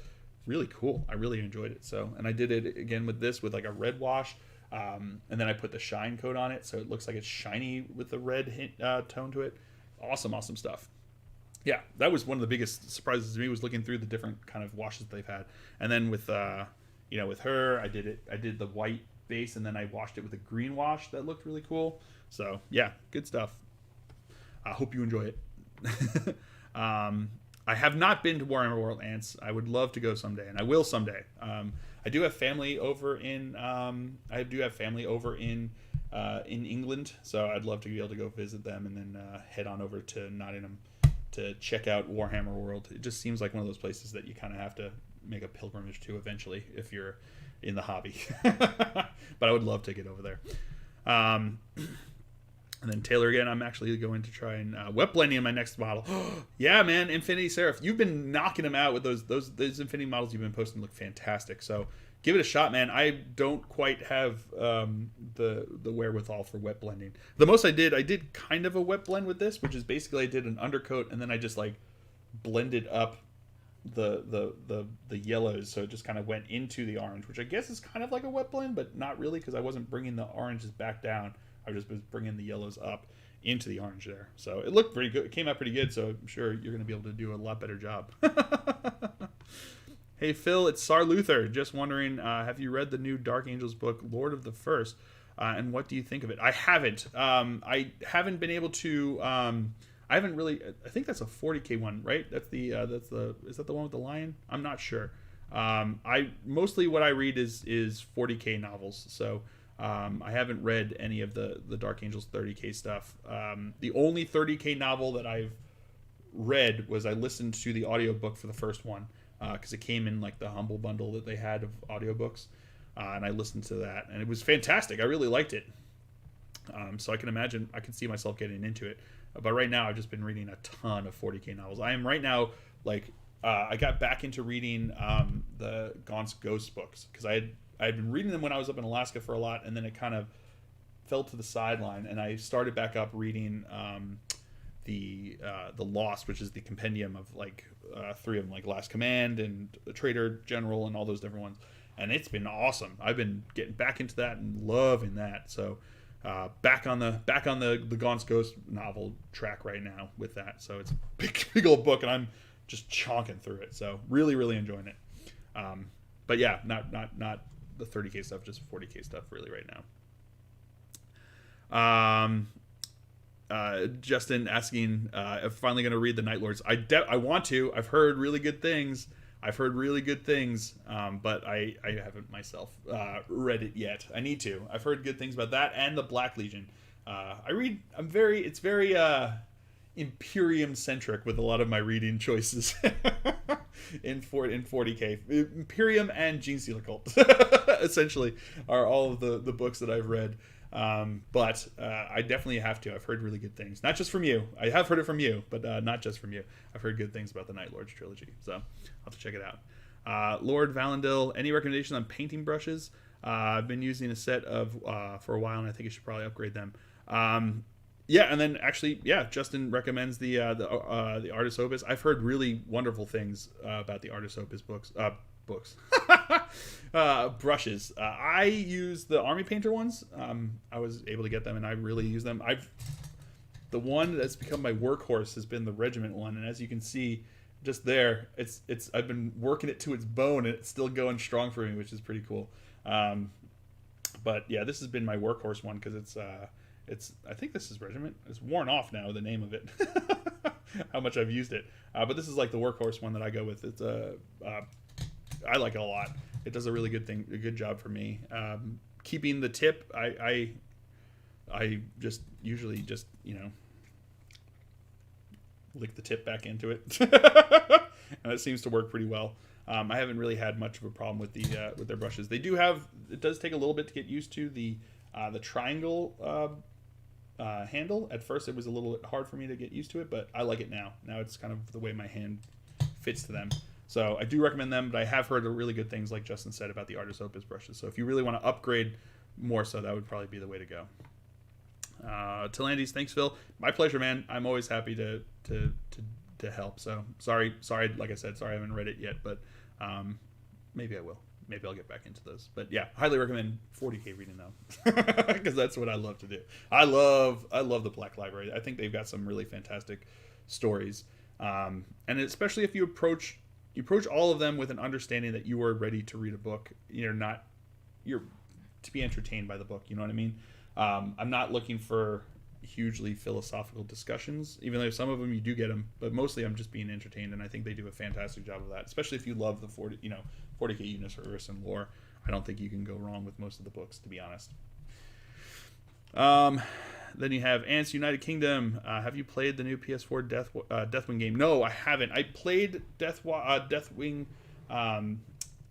A: really cool. I really enjoyed it. So, and I did it again with this with like a red wash, and then I put the shine coat on it, so it looks like it's shiny with the red tone to it. Awesome stuff. Yeah, that was one of the biggest surprises to me, was looking through the different kind of washes they've had. And then with with her, I did the white base, and then I washed it with a green wash that looked really cool. So yeah, good stuff. I hope you enjoy it. I have not been to Warhammer World Ants. I would love to go someday, and I will someday. I do have family over in England, so I'd love to be able to go visit them, and then head on over to Nottingham to check out Warhammer World. It just seems like one of those places that you kind of have to make a pilgrimage to eventually if you're in the hobby. But I would love to get over there. And then Taylor again, I'm actually going to try and wet blending in my next model. Yeah, man, Infinity Seraph. You've been knocking them out with those Infinity models you've been posting. Look fantastic. So give it a shot, man. I don't quite have the wherewithal for wet blending. The most I did kind of a wet blend with this, which is basically I did an undercoat and then I just like blended up the yellows, so it just kind of went into the orange, which I guess is kind of like a wet blend, but not really because I wasn't bringing the oranges back down. I just was bringing the yellows up into the orange there. So it looked pretty good. It came out pretty good. So I'm sure you're going to be able to do a lot better job. Hey Phil, it's Sar Luther. Just wondering, have you read the new Dark Angels book, Lord of the First, and what do you think of it? I haven't. I haven't been able to. I haven't really. I think that's a 40K one, right? That's the. Is that the one with the lion? I'm not sure. I mostly what I read is 40K novels. So I haven't read any of the Dark Angels 30K stuff. The only 30K novel that I've read was I listened to the audiobook for the first one because it came in like the Humble bundle that they had of audiobooks, and I listened to that, and it was fantastic. I really liked it. So I can imagine, I can see myself getting into it. But right now, I've just been reading a ton of 40K novels. I am right now, like, I got back into reading the Gaunt's Ghost books because I had been reading them when I was up in Alaska for a lot, and then it kind of fell to the sideline, and I started back up reading the Lost, which is the compendium of like three of them, like Last Command and the Traitor General and all those different ones, and it's been awesome. I've been getting back into that and loving that. So back on the Gaunt's Ghost novel track right now with that. So it's a big old book, and I'm just chonking through it. So really enjoying it. But yeah, not the 30K stuff, just 40K stuff really right now. Justin asking if I'm finally going to read the Night Lords. I want to. I've heard really good things. But I haven't myself read it yet. I need to. I've heard good things about that and the Black Legion. It's very Imperium centric with a lot of my reading choices in 40K. Imperium and Gene Stealer Cult essentially are all of the books that I've read. But I definitely have to. I've heard really good things, not just from you. I have heard it from you, but not just from you. I've heard good things about the Night Lords trilogy, so I'll have to check it out. Lord Valendil, any recommendations on painting brushes? I've been using a set of for a while, and I think I should probably upgrade them. Yeah, and then actually, yeah, Justin recommends the Artis Opus. I've heard really wonderful things about the Artis Opus books. Brushes. I use the Army Painter ones. I was able to get them, and I really use them. The one that's become my workhorse has been the Regiment one, and as you can see, just there, it's I've been working it to its bone, and it's still going strong for me, which is pretty cool. But yeah, this has been my workhorse one because it's I think this is Regiment. It's worn off now, the name of it. How much I've used it. But this is like the workhorse one that I go with. It's I like it a lot. It does a really good good job for me. Keeping the tip, I just usually just, lick the tip back into it. And it seems to work pretty well. I haven't really had much of a problem with with their brushes. They do have, it does take a little bit to get used to the triangle handle. At first it was a little bit hard for me to get used to it, but I like it now. Now it's kind of the way my hand fits to them. So I do recommend them, but I have heard really good things, like Justin said, about the Artis Opus brushes. So if you really want to upgrade more so, that would probably be the way to go. Tilandis, thanks, Phil. My pleasure, man. I'm always happy to help. So sorry, like I said, sorry I haven't read it yet, but maybe I will. Maybe I'll get back into those. But yeah, highly recommend 40K reading though, because that's what I love to do. I love the Black Library. I think they've got some really fantastic stories, and especially if you approach all of them with an understanding that you are ready to read a book. You're to be entertained by the book. You know what I mean? I'm not looking for hugely philosophical discussions, even though some of them you do get them, but mostly I'm just being entertained, and I think they do a fantastic job of that, especially if you love the 40K universe and lore. I don't think you can go wrong with most of the books, to be honest. Then you have Ants United Kingdom. Have you played the new PS4 Deathwing game? No, I haven't. I played Deathwing,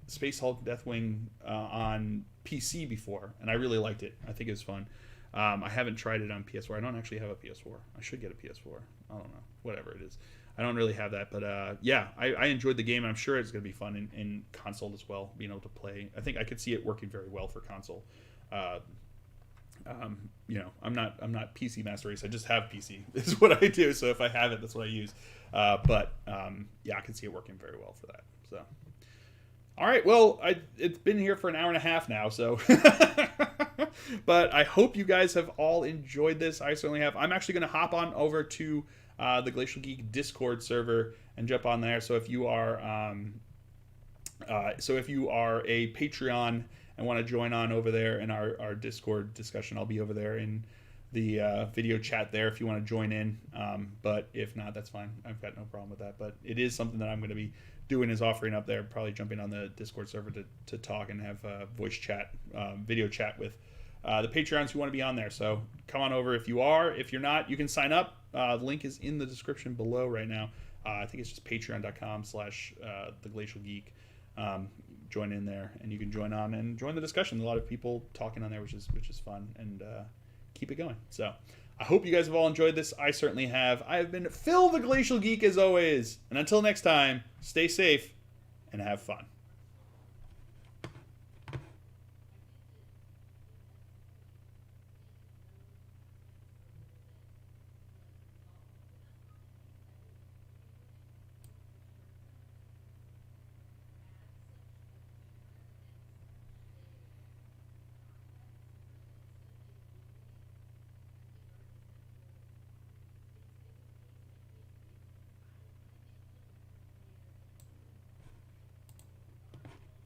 A: Space Hulk Deathwing on PC before, and I really liked it. I think it was fun. I haven't tried it on PS4. I don't actually have a PS4. I should get a PS4. I don't know. Whatever it is. I don't really have that. But yeah, I enjoyed the game, and I'm sure it's going to be fun in console as well, being able to play. I think I could see it working very well for console. I'm not PC Master Race. I just have PC is what I do. So if I have it, that's what I use. But I can see it working very well for that. So, all right. Well, it's been here for an hour and a half now. So, but I hope you guys have all enjoyed this. I certainly have. I'm actually going to hop on over to the Glacial Geek Discord server and jump on there. So if you are a Patreon and want to join on over there in our Discord discussion, I'll be over there in the video chat there if you want to join in. But if not, that's fine. I've got no problem with that. But it is something that I'm going to be doing, is offering up there, probably jumping on the Discord server to talk and have voice chat, video chat with the Patreons who want to be on there. So come on over if you are. If you're not, you can sign up. The link is in the description below right now. I think it's just patreon.com/the Glacial Geek. Join in there, and you can join on and join the discussion. A lot of people talking on there, which is fun, and keep it going. So I hope you guys have all enjoyed this. I certainly have. I have been Phil the Glacial Geek as always, and until next time, stay safe and have fun.